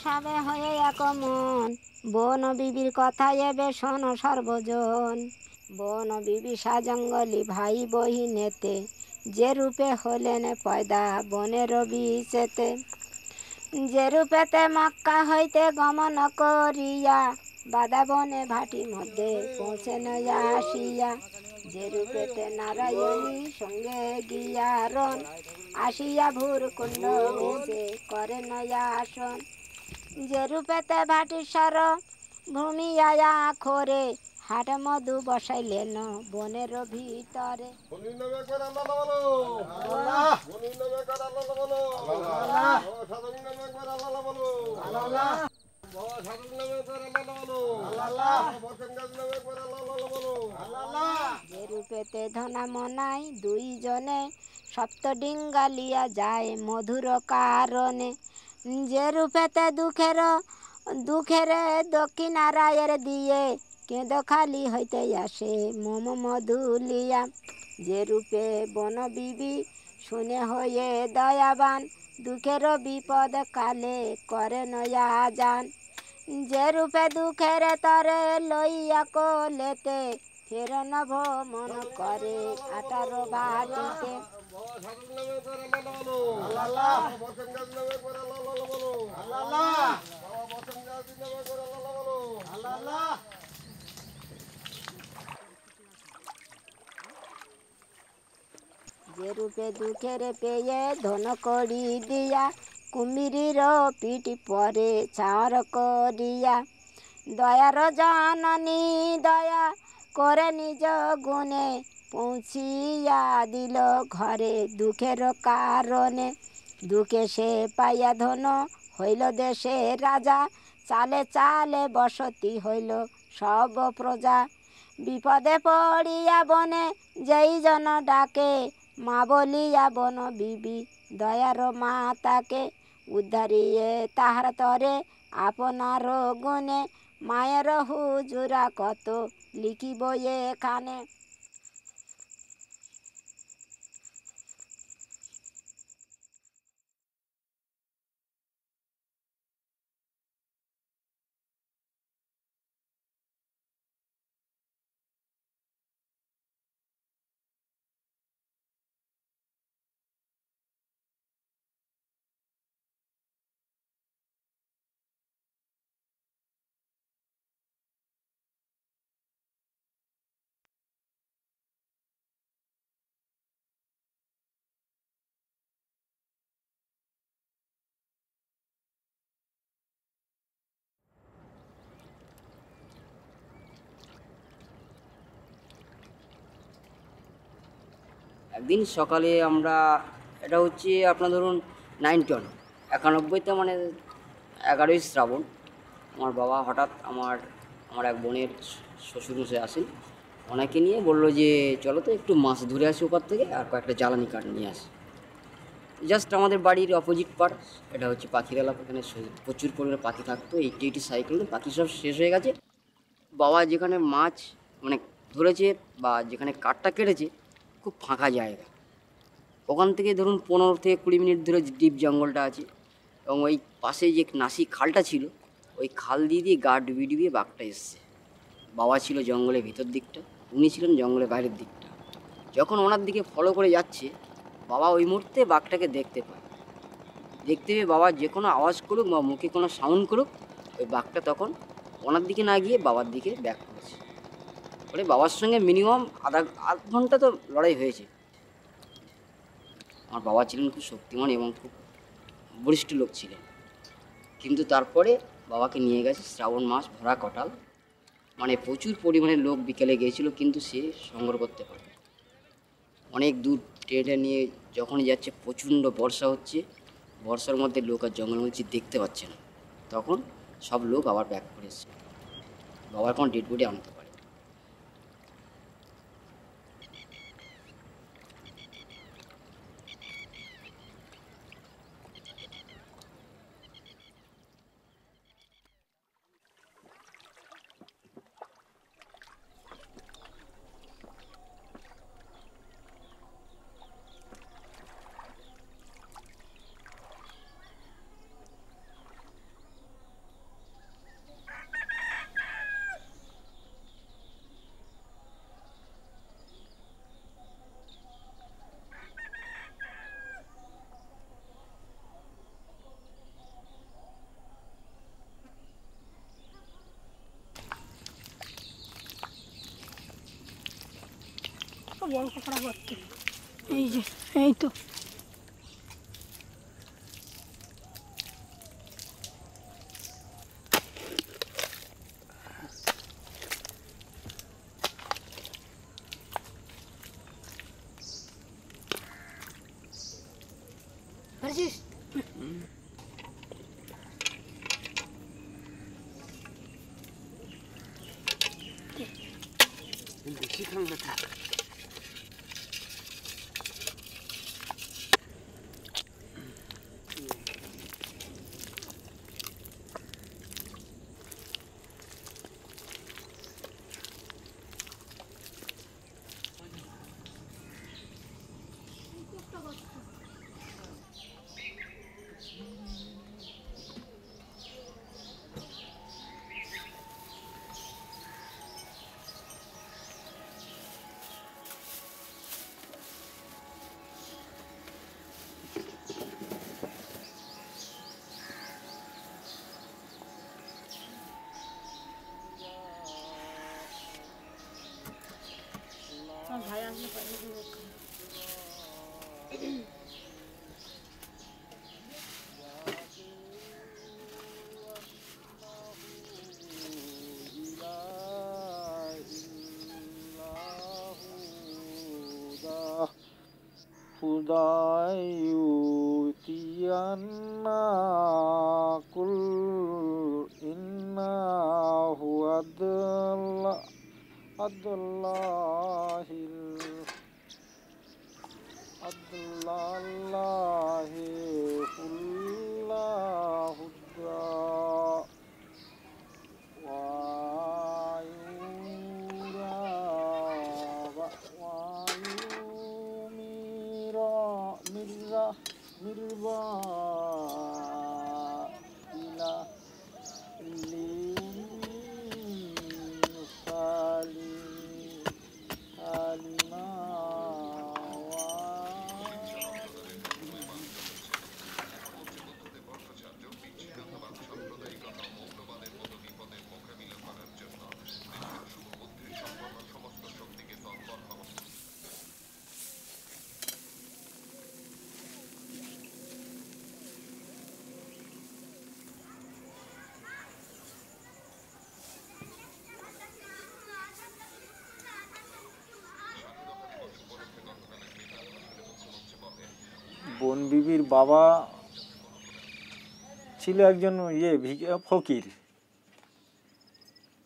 সাবে হয়ে একমন, বন বিবির কথা এবে শোনো সর্বজন। বন বিবি সাজঙ্গলি ভাই বহিনেতে, যে রূপে হলেন পয়দা বনের বিচেতে। যে রূপেতে মক্কা হইতে গমন করিয়া, বাদা বনে ভাটি মধ্যে পৌঁছেন আসিয়া। যে রূপেতে নারায়ণী সঙ্গে গিয়ারন, আসিয়া ভূরকুণ্ড মেজে করেন আসন। যে রূপেতে ভাটিস্বর ভূমি আয়া খোরে, হাট মধু বসাইলেন বনের ভিতরে। যে রূপেতে ধনা মনাই দুইজনে, সপ্ত ডিঙ্গালিয়া যায় মধুর কারণে। যে রূপেতে দুঃখের দক্ষিণা রায়ের দিয়ে, কেঁদ খালি হইতে আসে মোম মধুলিয়া। যে রূপে বন বিবি শুনে হয়ে দয়াবান, দুঃখের বিপদ কালে করে নয়া যান। যে রূপে দুঃখের তরে লইয়া কোলেতে, ফের নভ মন করে 18 বাটিতে। যে রূপে দুঃখের পেয়ে ধন করি দিয়া, কুমিরির পিটি পরে চাঁর করিয়া। দয়ার জননী দয়া করে নিজ গুণে, পৌঁছিয়া দিল ঘরে দুঃখের কারণে। দুঃখে সে পাইয়া ধন হইল দেশে রাজা, চালে চালে বসতি হইল সব প্রজা। বিপদে পড়িয়া বনে যেই জন ডাকে, মা বলিয়া বন বিবি দয়ার মাতাকে। উদ্ধারিয়ে তাহার তরে আপনার গুণে, মায়ের হুজুরা কত লিখিব এখানে। একদিন সকালে আমরা, এটা হচ্ছে আপনার ধরুন 91তে, মানে 11ই শ্রাবণ, আমার বাবা হঠাৎ আমার এক বোনের শ্বশুরমশাই আসেন, ওনাকে নিয়ে বললো যে চলো তো একটু মাছ ধরে আসি ওপার থেকে, আর কয়েকটা জ্বালানি কাঠ নিয়ে আসি। জাস্ট আমাদের বাড়ির অপোজিট পাড়, এটা হচ্ছে পাখির এলাকা, এখানে প্রচুর পরিমাণে পাখি থাকতো। 80 সাইকেল পাখি সব শেষ হয়ে গেছে। বাবা যেখানে মাছ মানে ধরেছে বা যেখানে কাঠটা কেটেছে, খুব ফাঁকা জায়গা। ওখান থেকে ধরুন 15 থেকে 20 মিনিট ধরে ডিপ জঙ্গলটা আছে, এবং ওই পাশে যে নাসি খালটা ছিল, ওই খাল দিয়ে গা ডুবিয়ে বাঘটা এসছে। বাবা ছিল জঙ্গলের ভিতর দিকটা, উনি ছিলেন জঙ্গলের বাইরের দিকটা। যখন ওনার দিকে ফলো করে যাচ্ছে, বাবা ওই মুহূর্তে বাঘটাকে দেখতে পায়। দেখতে পেয়ে বাবা যে কোনো আওয়াজ করুক বা মুখে কোনো সাউন্ড করুক, ওই বাঘটা তখন ওনার দিকে না গিয়ে বাবার দিকে ব্যাক করেছে। ফলে বাবার সঙ্গে মিনিমাম আধ ঘন্টা তো লড়াই হয়েছে। আমার বাবা ছিলেন খুব শক্তিমান এবং খুব বলিষ্ঠ লোক ছিলেন, কিন্তু তারপরে বাবাকে নিয়ে গেছে শ্রাবণ মাস ভরা কটাল, মানে প্রচুর পরিমাণে লোক বিকেলে গিয়েছিল, কিন্তু সে সংগ্রহ করতে পারে। অনেক দূর ট্রেনে নিয়ে যখনই যাচ্ছে, প্রচণ্ড বর্ষা হচ্ছে, বর্ষার মধ্যে লোক আর জঙ্গলের মধ্যে দেখতে পাচ্ছে না, তখন সব লোক আবার ব্যাক করে এসছে। বাবার কোনো ডেড বডি আনতে পারে। বড় কাঁকড়া করতে, এই যে এই তো পেরেছিস? বেশি ঠান্ডা থাক। ভাই আসলে পাইনি। Hudayutiyanna kul innahu adlallahi kullahudda mirba ila alima বনবিবির বাবা ছিল একজন ফকির।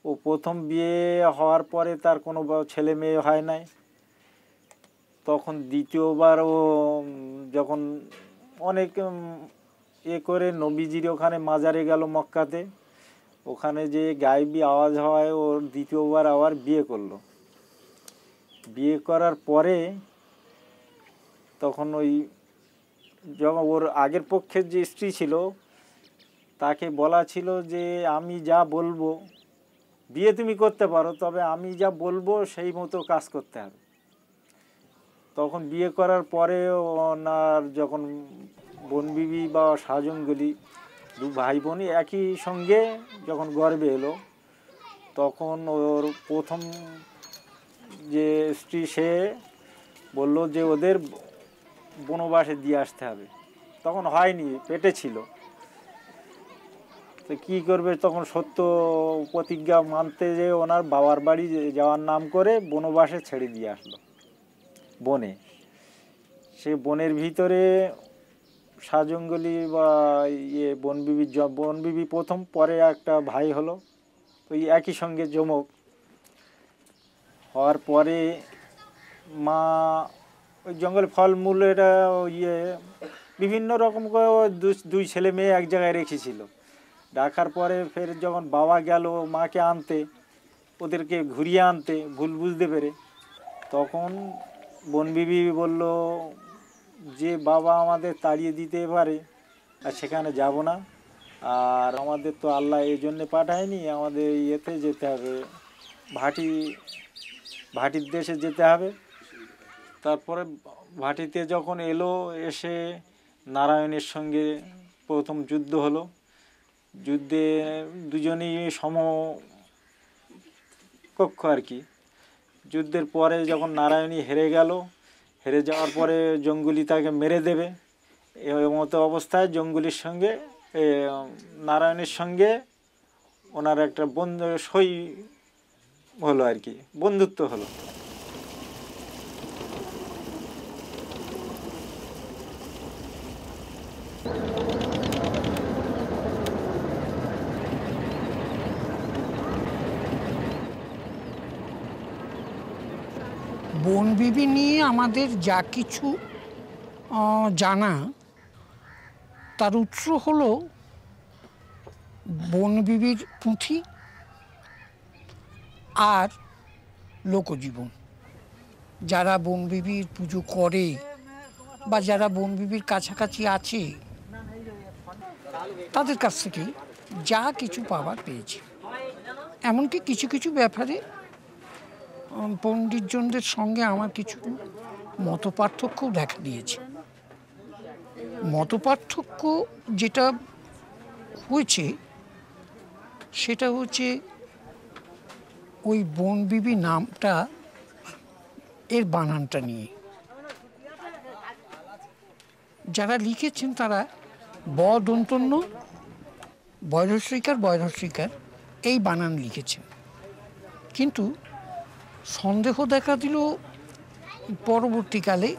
ও প্রথম বিয়ে হওয়ার পরে তার কোনো ছেলে মেয়ে হয় নাই। তখন দ্বিতীয়বার ও যখন অনেক করে নবীজির ওখানে মাজারে গেল মক্কাতে, ওখানে যে গায়েবী আওয়াজ হয় ওর দ্বিতীয়বার আবার বিয়ে করলো। বিয়ে করার পরে তখন ওই যখন ওর আগের পক্ষের যে স্ত্রী ছিল তাকে বলা ছিল যে আমি যা বলবো, বিয়ে তুমি করতে পারো, তবে আমি যা বলবো সেই মতো কাজ করতে হবে। তখন বিয়ে করার পরে ওনার যখন বনবিবি বা সাজনগুলি দু ভাই বোনই একই সঙ্গে যখন গর্ভে এলো, তখন ওর প্রথম যে স্ত্রী সে বলল যে ওদের বনবাসে দিয়ে আসতে হবে। তখন হয়নি, পেটে ছিল। তো কী করবে, তখন সত্য প্রতিজ্ঞা মানতে যে ওনার বাবার বাড়ি যাওয়ার নাম করে বনবাসে ছেড়ে দিয়ে আসলো বনে। সে বনের ভিতরে সাজঙ্গলি বা বনবিবি প্রথম, পরে একটা ভাই হলো, ওই একই সঙ্গে যমক হওয়ার পরে মা ওই জঙ্গলে ফলমূল এটা বিভিন্ন রকম করে দুই ছেলে মেয়ে এক জায়গায় রেখেছিল। রাখার পরে ফের যখন বাবা গেল মাকে আনতে, ওদেরকে ঘুরিয়ে আনতে ভুল বুঝতে পেরে, তখন বনবিবি বলল যে বাবা আমাদের তাড়িয়ে দিতে পারে আর সেখানে যাব না, আর আমাদের তো আল্লাহ এই জন্যে পাঠায়নি, আমাদের ইয়েতে যেতে হবে, ভাটির দেশে যেতে হবে। তারপরে ভাটিতে যখন এলো, এসে নারায়ণের সঙ্গে প্রথম যুদ্ধ হলো। যুদ্ধে দুজনেই সমকক্ষ আর কি, যুদ্ধের পরে যখন নারায়ণী হেরে গেল, হেরে যাওয়ার পরে জঙ্গুলি তাকে মেরে দেবে, এই মতো অবস্থায় জঙ্গুলির সঙ্গে নারায়ণের সঙ্গে ওনার একটা সই হলো আর কি, বন্ধুত্ব হলো। বনবিবি নিয়ে আমাদের যা কিছু জানা, তার উৎস হলো বনবিবির পুঁথি আর লোকজীবন। যারা বনবিবির পুজো করে বা যারা বনবিবির কাছাকাছি আছে, তাদের কাছ থেকে যা কিছু পাওয়ার পেয়েছি। এমনকি কিছু কিছু ব্যাপারে পণ্ডিতজনদের সঙ্গে আমার কিছু মতপার্থক্যও দেখা দিয়েছে। মতপার্থক্য যেটা হয়েছে সেটা হচ্ছে ওই বনবিবি নামটা, এর বানানটা নিয়ে। যারা লিখেছেন তারা দন্তন্য বয়রস্বীকার এই বানান লিখেছেন, কিন্তু সন্দেহ দেখা দিল পরবর্তীকালে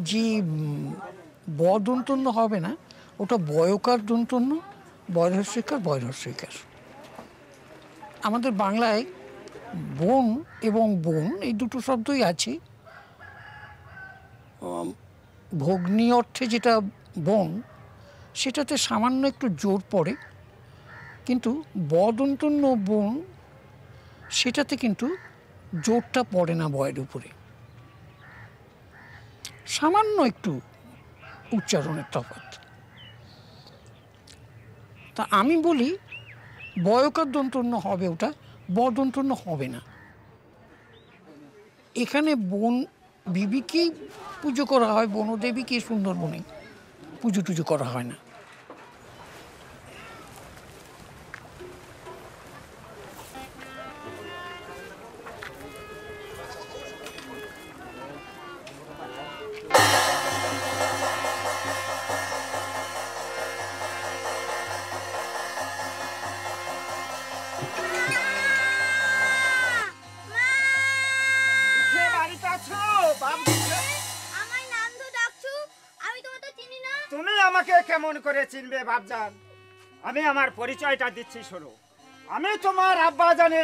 যে দন্তন্য হবে না, ওটা বয়কার দন্তন্য, বয়রস্বীকার। আমাদের বাংলায় বন এবং বন এই দুটো শব্দই আছে। ভগ্নী অর্থে যেটা বন, সেটাতে সামান্য একটু জোর পড়ে, কিন্তু দন্তন্য বন সেটাতে কিন্তু জোরটা পড়ে না বয়ের উপরে, সামান্য একটু উচ্চারণের তফাৎ। তা আমি বলি বয়কার দন্তন্য হবে, ওটা দন্তন্য হবে না। এখানে বন বিবিকেই পুজো করা হয়, বনদেবীকে সুন্দরবনে পুজো টুজো করা হয় না। তুমি আমাকে কেমন করে চিনবে বাপজান? আমি আমার পরিচয়টা দিচ্ছি, শোনো। আমি তোমার আব্বা জানে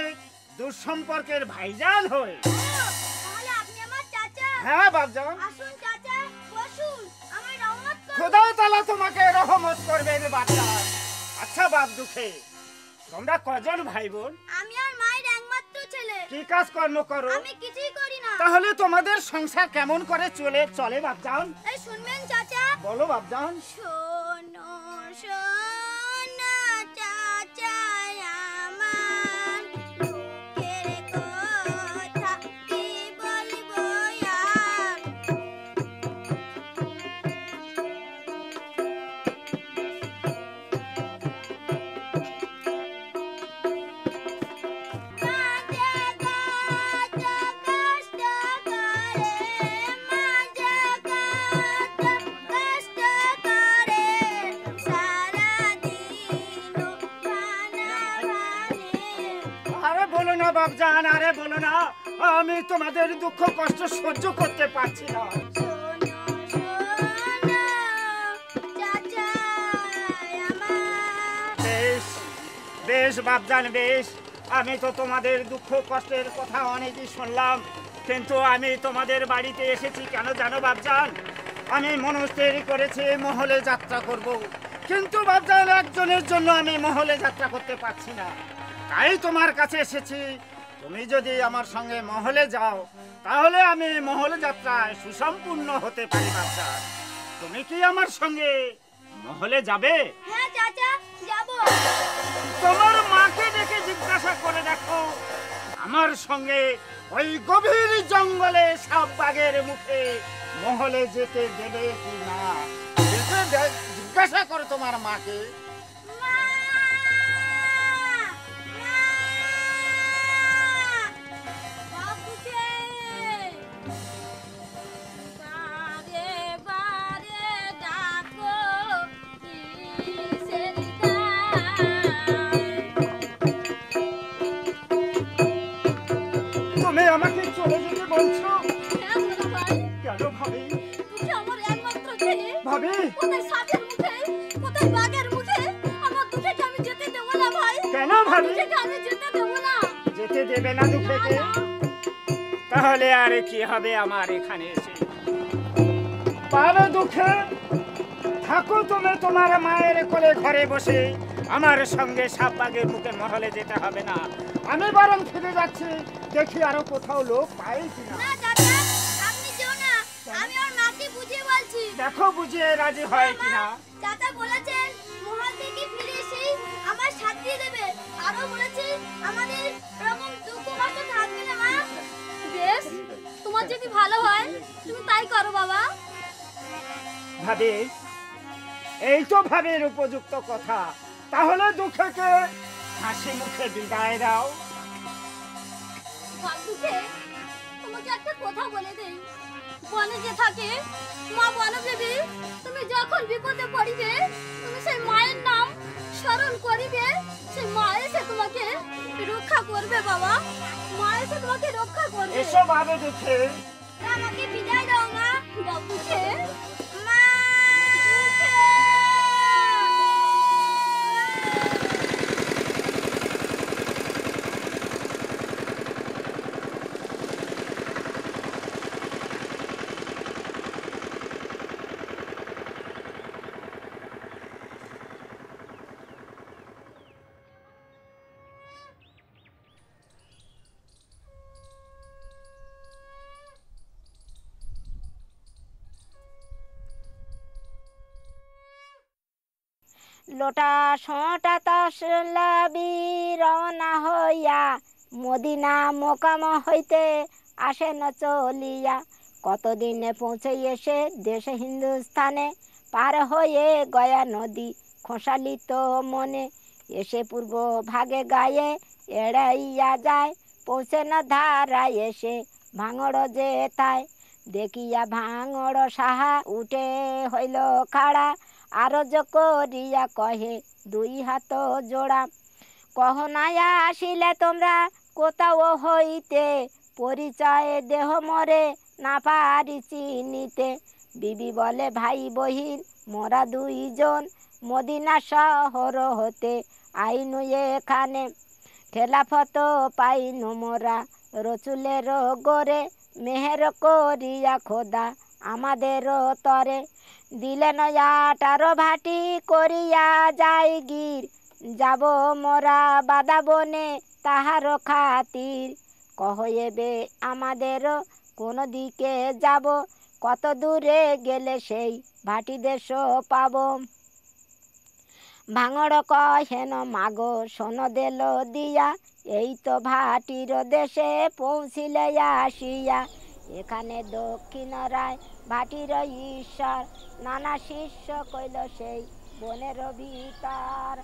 দুঃসম্পর্কের ভাইজান হই। তাহলে আপনি আমার চাচা? হ্যাঁ বাপজান। আসুন চাচা, বসুন, আমার রহমত করুন। খোদা তাআলা তোমাকে রহমত করবেন বাপজান। আচ্ছা বাপ দুঃখে, তোমরা কজন ভাই বোন? আমি আর মায়ের একমাত্র ছেলে। কি কাজ কর্ম করো? আমি কিছুই করি না। তাহলে তোমাদের সংসার কেমন করে চলে বাপজান? এই শুনবেন চাচা? বলো বাপজান। শোনো শোনো চাচা আমার, দুঃখের কথা কি বলবো আর। বাপজান, আরে বলো না, আমি তোমাদের দুঃখ কষ্ট সহ্য করতে পারছি না। বেশ বেশ বাপজান, বেশ। আমি তো তোমাদের দুঃখ কষ্টের কথা অনেকই শুনলাম, কিন্তু আমি তোমাদের বাড়িতে এসেছি কেন জানো বাপজান? আমি মনস্থ তৈরি করেছি মহলে যাত্রা করব, কিন্তু বাপজান একজনের জন্য আমি মহলে যাত্রা করতে পারছি না। তাই তোমার কাছে এসেছি। তুমি যদি আমার সঙ্গে মহলে যাও, তাহলে আমি মহল যাত্রায় সুসম্পূর্ণ হতে পারি বাপজান। তুমি কি আমার সঙ্গে মহলে যাবে? হ্যাঁ চাচা, যাব। তোমার মাকে ডেকে জিজ্ঞাসা করে দেখো, আমার সঙ্গে ওই গভীর জঙ্গলে সাপ বাঘের মুখে মহলে যেতে দেবে কি না। জিজ্ঞাসা করো তোমার মাকে। বাবা আমাকে চলে যেতে বলছো? হ্যাঁ দুলা ভাই, কেন ভাবি? তুমি আমার একমাত্র ছেলে। ভাবি কোথায় সাপের মুখে, কোথায় বাঘের মুখে, আমার দুঃখকে আমি যেতে দেবো না ভাই। কেন ভাবি? দুঃখকে আমি যেতে দেবো না। যেতে দেবে না দুঃখকে? তাহলে আর কি হবে আমার এখানে এসে? পারো দুঃখে থাকো তুমি তোমার মায়ের কোলে ঘরে বসে, আমার সঙ্গে সাপ বাঘের মুখে মহলে যেতে হবে না। আমি বরং ফিরে যাচ্ছি, দেখি আরো কোথাও লোক পাই কিনা। না চাচা, আপনি যেও না, আমি ওর মাকে বুঝিয়ে বলছি। দেখো বুঝিয়ে রাজি হয় কিনা। চাচা বলেছেন মহল থেকে ফিরে এসে আমার শাস্তি দেবে, আরো বলেছে আমাদের এরকম দুঃখ কষ্ট থাকবে না মা। বেশ, তোমার যদি ভালো হয় তুমি তাই করো বাবা। ভাবি এই তো ভাবের উপযুক্ত কথা, তাহলে দুঃখকে হাসি মুখে বিদায় দাও। বাবুকে তোমাকে একটা কথা বলে দেই, বনে যে থাকে মা বনদেবী, তুমি যখন বিপদে পড়িবে তুমি সেই মায়ের নাম স্মরণ করিবে, সেই মা এসে তোমাকে রক্ষা করবে বাবা, মা এসে তোমাকে রক্ষা করবে। এসো ভাবে দুঃখে। আমাকে বিদায় দাও মা। বাবুকে মা। লোটা সোঁটা তসলাবি রওনা হইয়া মদিনা মোকাম হইতে আসেন চলিয়া, কতদিনে পৌঁছে এসে দেশে হিন্দুস্থানে, পার হয়ে গয়া নদী খোসালিত মনে, এসে পূর্ব ভাগে গায়ে এড়াইয়া যায়, পৌঁছে না ধারায় এসে ভাঙড় যেতায়, দেখিয়া ভাঙড় সাহা উঠে হইল খাড়া, আরজ করিয়া কহে দুই হাত জোড়া, কহ নাই আসিলে তোমরা কোথাও হইতে, পরিচয় দেহ মরে না পারি চিনিতে, বিবি বলে ভাই বহিন মোরা দুইজন, মদিনা শহর হতে আইনু এখানে, খেলাফত পাইনু মোরা রসুলের গোরে, মেহের করিয়া খোদা আমাদের তরে, দিলেন 18 ভাটি করিয়া যাই গির, যাব মোরা বাদা বনে তাহার খাতির, কহ এবে আমাদের কোন দিকে যাব, কত দূরে গেলে সেই ভাটি দেশ পাব, ভাঙড় কহেন মাগো শোন দেল দিয়া, এই তো ভাটির দেশে পৌঁছিলে আসিয়া, এখানে দক্ষিণ রায় ভাটির ঈশ্বর, নানা শিষ্য কইল সেই বনের ভিতর।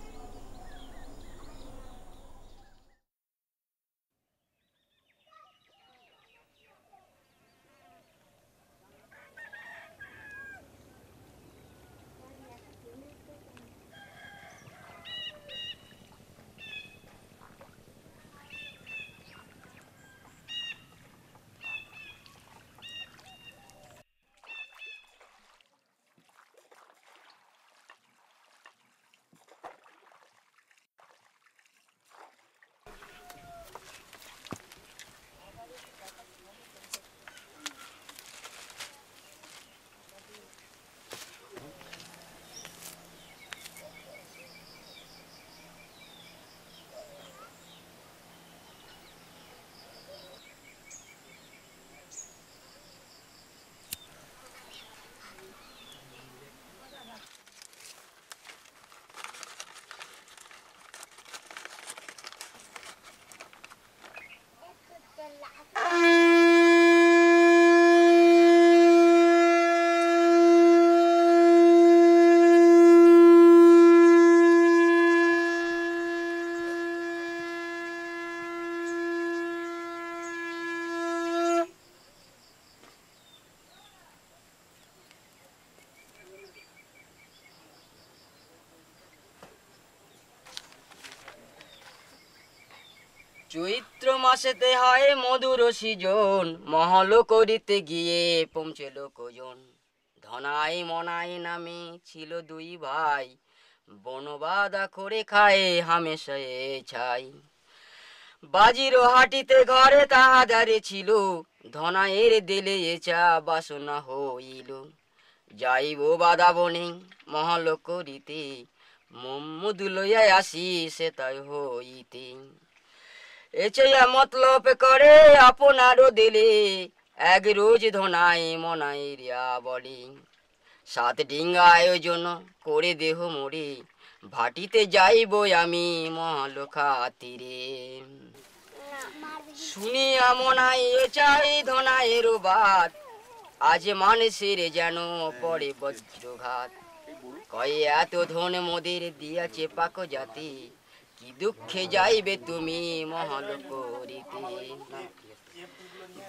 চৈত্র মাসেতে হয় মধুর সিজন, মহল করিতে গিয়ে পৌঁছে লোকজন। ধনাই মনাই নামে ছিল দুই ভাই, বনবাদা করে খায় হামেশা ছাই। বাজির হাটিতে ঘরে তাহাদারে ছিল, ধনাইয়ের দিলে চা বাসনা হইল। যাইব বাদা বনে মহল করিতে, মধু লইয়া আসি সে তাই হইতে। এছাইয়া মতলব করে আপনারও দিলে, এক রোজ ধনাই মনাই রিয়া বলে। 7 ডিঙ্গা আয়োজন করে দেহ মোরে, ভাটিতে যাইব আমি মহল খাতিরে। শুনিয়া মনাই চাই ধনাইয়ের বাত, আজ মানুষের যেন পড়ে বজ্রঘাত। কয়ে এত ধন মোদের দিয়াছে পাক জাতি, কি দুঃখে যাইবে তুমি মহল করিতে।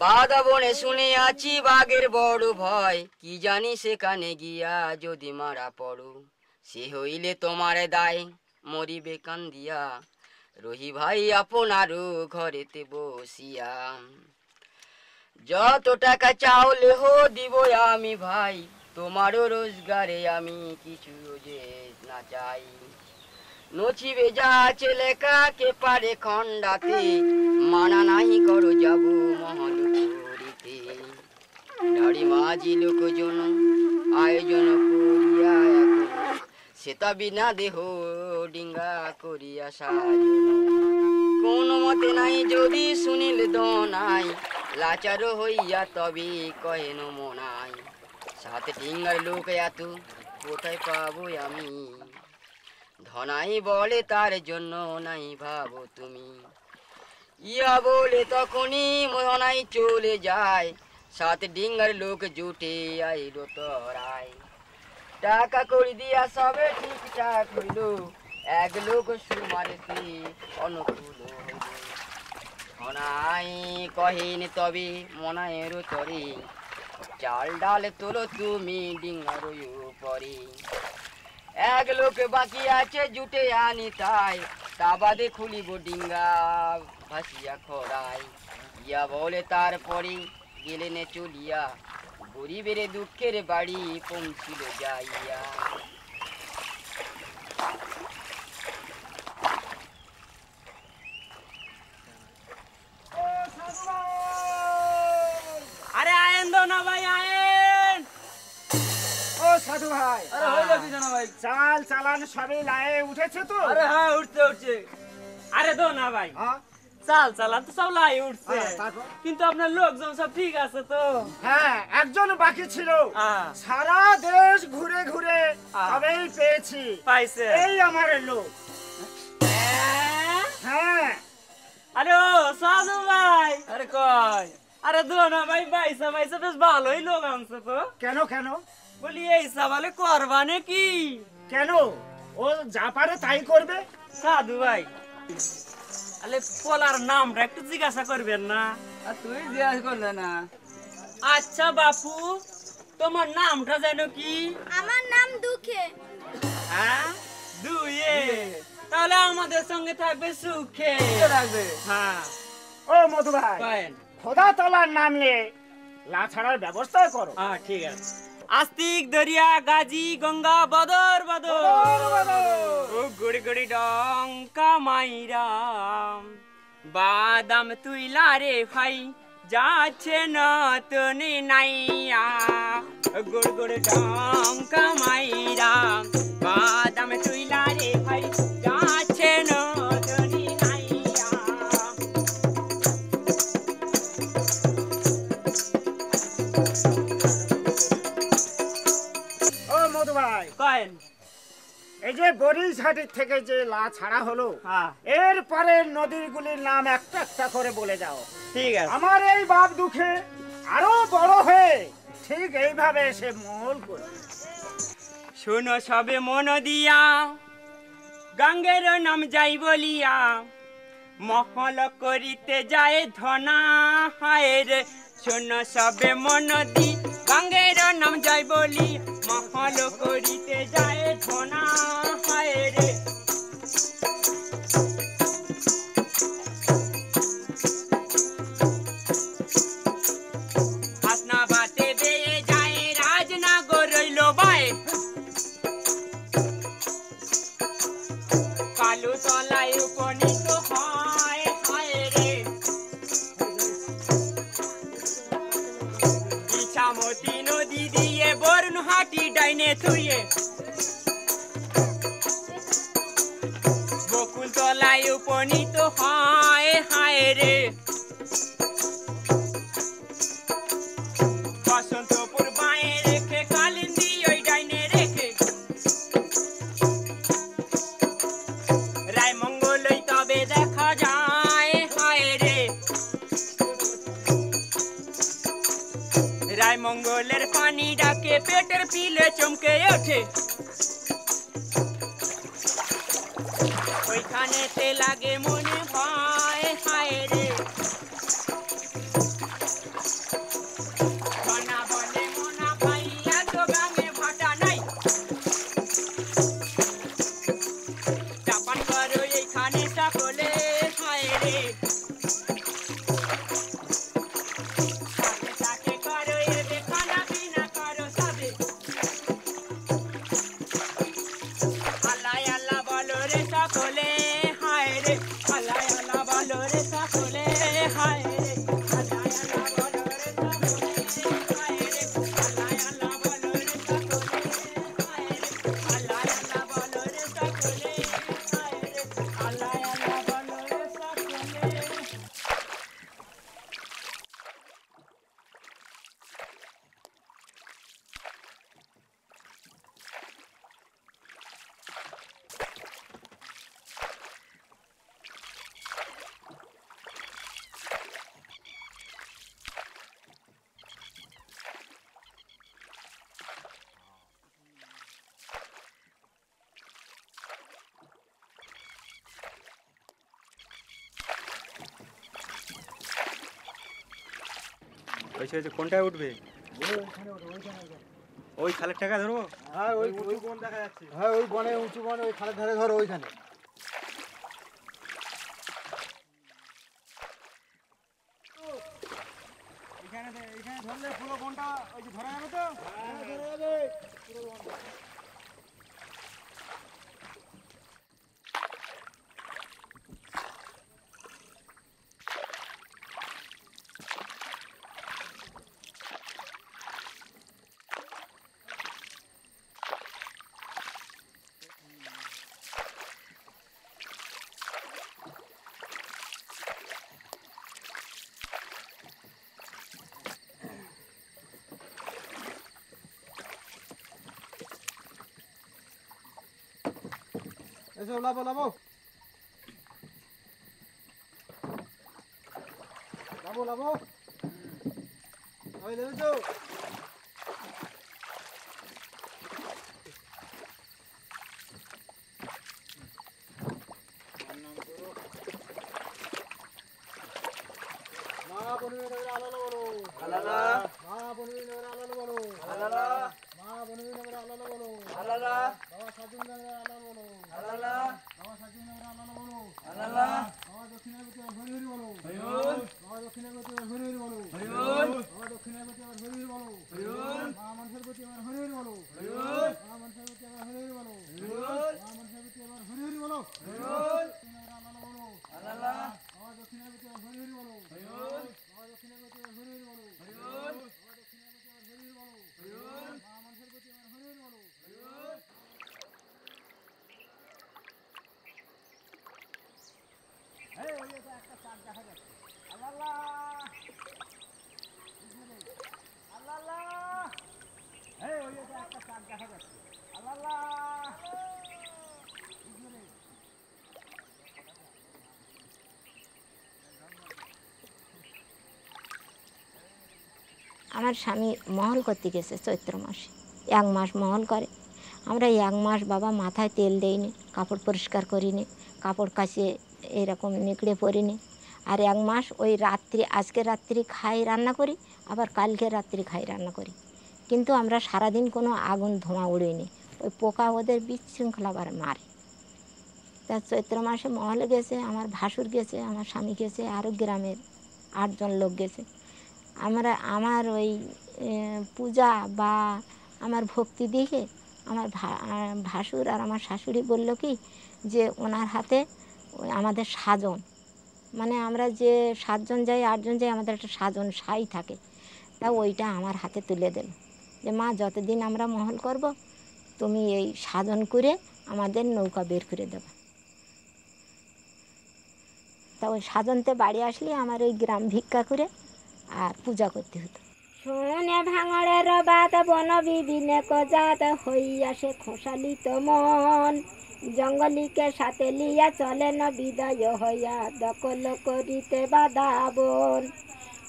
বাদা বনে শুনিয়াছি বাঘের বড় ভয়, কি জানি সেখানে গিয়া যদি মারা পড়ো। সে হইলে তোমার দায় মরিবে কান্দিয়া, রহি ভাই আপনারও ঘরেতে বসিয়া। যত টাকা চাউলে হো দিব আমি ভাই, তোমারও রোজগারে আমি কিছু যে না চাই। নচিবে যা ছেলে কাকে পারে খন্ডাতে, মানা নাহি করো যাবো মহল করিতে। ধাড়ি মাঝি লোকজন আয়োজন করিয়া এখন, সেটা বিনা দেহ ডিঙ্গা করিয়া সাজন। কোন মতে নাই যদি শুনিল দনাই, লাচার হইয়া তবে কহেন মনাই। 7 ডিঙ্গার লোক এত কোথায় পাবো আমি, ধনাই বলে তার জন্য নাই ভাবো তুমি। ইয়া বলে তখনই ধনাই চলে যায়, 7 ডিঙ্গার লোক জুটে আইল তরাই। টাকা করি দিয়া সবে ঠিকঠাক হইল, এক লোক সুমারেতে অনুকূল হইল। ধনাই কহিন তবে মনায়ের তরে, চাল ডাল তোলো তুমি ডিঙ্গার উপরে। এক লোক বাকি আছে জুটে আনি তাই, তা বাদে খুলিব ডিঙ্গা ভাসিয়া খরাই। ইয়া বলে তারপরে গেলেন চলিয়া, গরিবের দুঃখের বাড়ি পৌঁছিল যাইয়া। আরে আয়েন দো না ভাই আয়েন। ও সাধু ভাই, আরে হইলো কি জানা ভাই? চাল চালান সবই লায়ে উঠেছে তো? আরে হ্যাঁ উঠছে। আরে দো না ভাই, হ্যাঁ চাল চালান তো সব লাই উঠছে, তারপর? কিন্তু আপনার লোকজন সব ঠিক আছে তো? হ্যাঁ, একজন বাকি ছিল, হ্যাঁ। সারা দেশ ঘুরে ঘুরে হ্যাঁ। তবেই পেয়েছি। পাইছে? এই আমার লোক। হ্যাঁ। আরে ও সাধু ভাই, আরে কই? আরে দো না ভাই, বাইসা বেশ ভালোই লোক আনছে তো। কেন কেন? বলি এই সাবালে করবা নাকি? কেন? ও যা পারে তাই করবে। সাধু ভাই, আরে পোলার নামটা একটু জিজ্ঞাসা করবেন না? তুই জিজ্ঞাসা করলে না? আচ্ছা বাপু, তোমার নামটা জানো কি? আমার নাম দুঃখে। হ্যাঁ, দুয়ে। তাহলে আমাদের সঙ্গে থাকবে সুখে। থাকবে। হ্যাঁ। ও মধু ভাই, কয়েন। খোদা তলার নাম নিয়ে লাছাড়ার ব্যবস্থা করো। হ্যাঁ ঠিক আছে। আস্তিক দরিয়া গাজী গঙ্গা বদর বদর, ও গুড়ি গুড়ি ডঙ্কা মাইরাম, বাদাম তুইলা রে ভাই যাচ্ছে না তনি নাইয়া, গুড় গুড় ডঙ্কা মাইরাম, বাদাম তুইলা রে ভাই যাচ্ছে না তনি নাইয়া। ও মধু ভাই, কয়েন। এই যে বরিশহাটের থেকে যে লা ছাড়া হলো, হ্যাঁ এরপরে নদীগুলির নাম একটা একটা করে বলে যাও। ঠিক আছে। আমার এই বাপ দুঃখে আরো বড় হয়ে ঠিক এইভাবে এসে মহল করবে। শোনো সবে মন দিয়া, গঙ্গের নাম যাই বলিয়া, মহল করিতে যায় ধনা হায় রে। শোনো সবে মন দি, গঙ্গের নাম যাই বলি, মহল করিতে যায় ধনা হায় রে। হায় হায় রে বসন্তপুর বাঁয়ে রেখে কালিন্দি ওই ডাইনে রেখে রায়মঙ্গলই তবে দেখা যায় হায় রে রায়মঙ্গলের পানি ডাকে পেটের পিলে চমকে ওঠে ওইখানেতে লাগে মনে ভয় হায় রে মনা বলে মনা ভাই এত গ্রামে ভাটা নাই চাপান করো এইখানে সকলে হায় রে সাথে সাথে করো এবে খানা পিনা করো সাথে আল্লাহ আল্লাহ বলো রে সকলে হায় রে আল্লাহ আল্লাহ বলো রে সকলে হায় রে আল্লাহ আল্লাহ বলো রে সকলে হায় রে আল্লাহ আল্লাহ বলো রে সকলে হায় রে আল্লাহ আল্লাহ বলো রে সকলে হায় রে আল্লাহ আল্লাহ বলো রে সকলে হয়েছে কোনটায় উঠবে ওই খালের টাকা ধরবো হ্যাঁ ওই ওই বন দেখা যাচ্ছে হ্যাঁ ওই বনে উঁচু বনে ওই খালের ধারে ধরো ওইখানে এইখানে ধরলে পুরো বনটা ওই যে ধরা যাবে তো হ্যাঁ ধরা যাবে পুরো বনটা এসো লাবো লাবো লাবো লাবো ওই লেবেছো মা বনবি নগরে আলালা বলো আলালা মা বনবি নগরে আলালা বলো আলালা মা বনবি নগরে আলালা বলো আলালা বাবা সাজুন নগরে আলালা বলো আলালা বাবা সাজুন নগরে আলালা বলো আলালা বাবা দক্ষিণাগতি হরি হরি বলো হরিবল বাবা দক্ষিণাগতি হরি হরি বলো হরিবল বাবা দক্ষিণাগতি হরি হরি বলো হরিবল মা মনসার গতি হরি হরি বলো হরিবল মা মনসার গতি হরি হরি বলো হরিবল মা মনসার গতি হরি হরি বলো হরিবল আলালা বলো আলালা বাবা দক্ষিণাগতি হরি হরি বলো হরিবল বাবা দক্ষিণাগতি হরি হরি বলো হরিবল বাবা দক্ষিণাগতি হরি হরি বলো হরিবল মা মনসার গতি হরি হরি বলো হরিবল এই ওই যে একটা চাঁদ দেখা যাচ্ছে আল্লাহ আল্লাহ এই ওই যে একটা চাঁদ দেখা যাচ্ছে আল্লাহ আমার স্বামী মহল করতে গেছে চৈত্র মাসে 1 মাস মহল করে। আমরা 1 মাস বাবা মাথায় তেল দেইনি, কাপড় পরিষ্কার করিনি, কাপড় কাচিয়ে এরকম নিকড়ে পরিনি। আর 1 মাস ওই রাত্রি, আজকে রাত্রি খাই রান্না করি, আবার কালকে রাত্রি খাই রান্না করি, কিন্তু আমরা সারাদিন কোনো আগুন ধোঁয়া উড়িনি। ওই পোকা ওদের বিশৃঙ্খলা মারে। তা চৈত্র মাসে মহলে গেছে, আমার ভাসুর গেছে, আমার স্বামী গেছে, আরও গ্রামের 8 জন লোক গেছে। আমার ওই পূজা বা আমার ভক্তি দেখে আমার ভাসুর আর আমার শাশুড়ি বলল কি যে ওনার হাতে আমাদের সাজন, মানে আমরা যে 7 জন যাই 8 জন যাই আমাদের একটা সাজন সাই থাকে, তা ওইটা আমার হাতে তুলে দিল যে মা যতদিন আমরা মহল করব তুমি এই সাজন করে আমাদের নৌকা বের করে দেবা। তা ওই সাজন্তে বাড়ি আসলে আমার ওই গ্রাম ভিক্ষা করে আর পূজা করতে হতো। শোনে ভাঙড়ের বাত বন বিবিনে কজাত হইয়াছে খোসালিত মন, জঙ্গলিকে সাথে লিয়া চলে না বিদায় হইয়া দখল করিতে বাধা বন।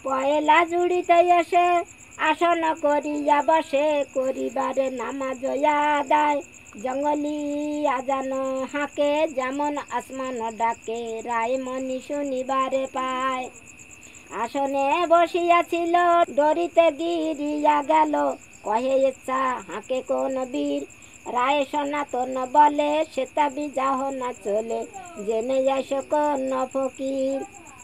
পয়লা জুড়িতে এসে আসন করিয়া বসে করিবারে নামাজ আদায়, জঙ্গলি আজান হাঁকে যেমন আসমান ডাকে রায় মনি শুনিবারে পায়। আসনে বসিয়াছিল ডরিতে গিরিয়া গেল কহে ইচ্ছা হাঁকে কোন বীর, রায় সনাতন বলে সেটা বিজাহ না চলে জেনে যাইস কোন ফকির।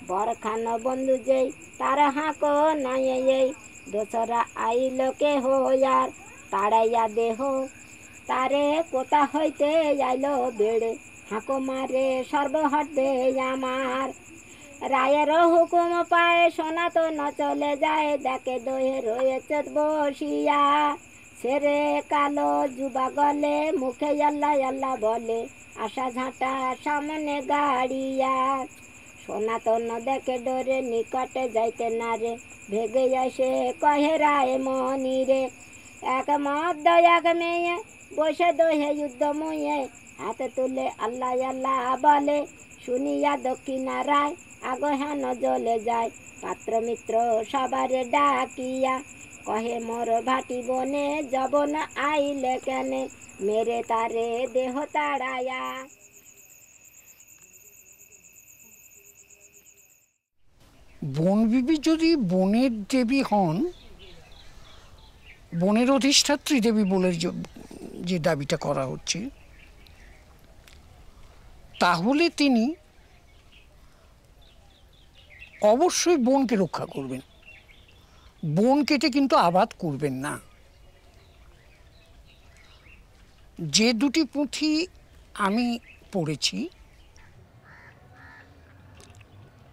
বরখান বন্ধু যেই তার হাঁক নাই এই দোসরা আইল কে হইয়ার তাড়াইয়া দেহ তারে কোথা হইতে আইল বেড়ে হাঁকো মারে সর্বহটে আমার। রায়ের হুকুম পায় সনাতন চলে যায় দেখে দহে রয়েছে বসিয়া, সেরে কালো যুবা গলে মুখে আল্লাহ আল্লাহ বলে আশা ঝাঁটা সামনে গাড়িয়া। সনাতন দেখে ডরে নিকটে যাইতে না রে ভেগে আসে কহে রায় মনি রে। এক মদ্য এক মেয়ে বসে দহে যুদ্ধ মুয়ে হাতে তুলে আল্লাহ আল্লাহ বলে, শুনিয়া দক্ষিণা রায় আগ হেন জ্বলে যায় পাত্র মিত্র সবারে ডাকিয়া কহে মোর ভাটি বনে জবন আইলে কেনে মেরে তারে দেহ তাড়ায়া। বনবিবি যদি বনের দেবী হন, বনের অধিষ্ঠাত্রী দেবী বলে যে দাবিটা করা হচ্ছে, তাহলে তিনি অবশ্যই বনকে রক্ষা করবেন, বন কেটে কিন্তু আবাদ করবেন না। যে দুটি পুঁথি আমি পড়েছি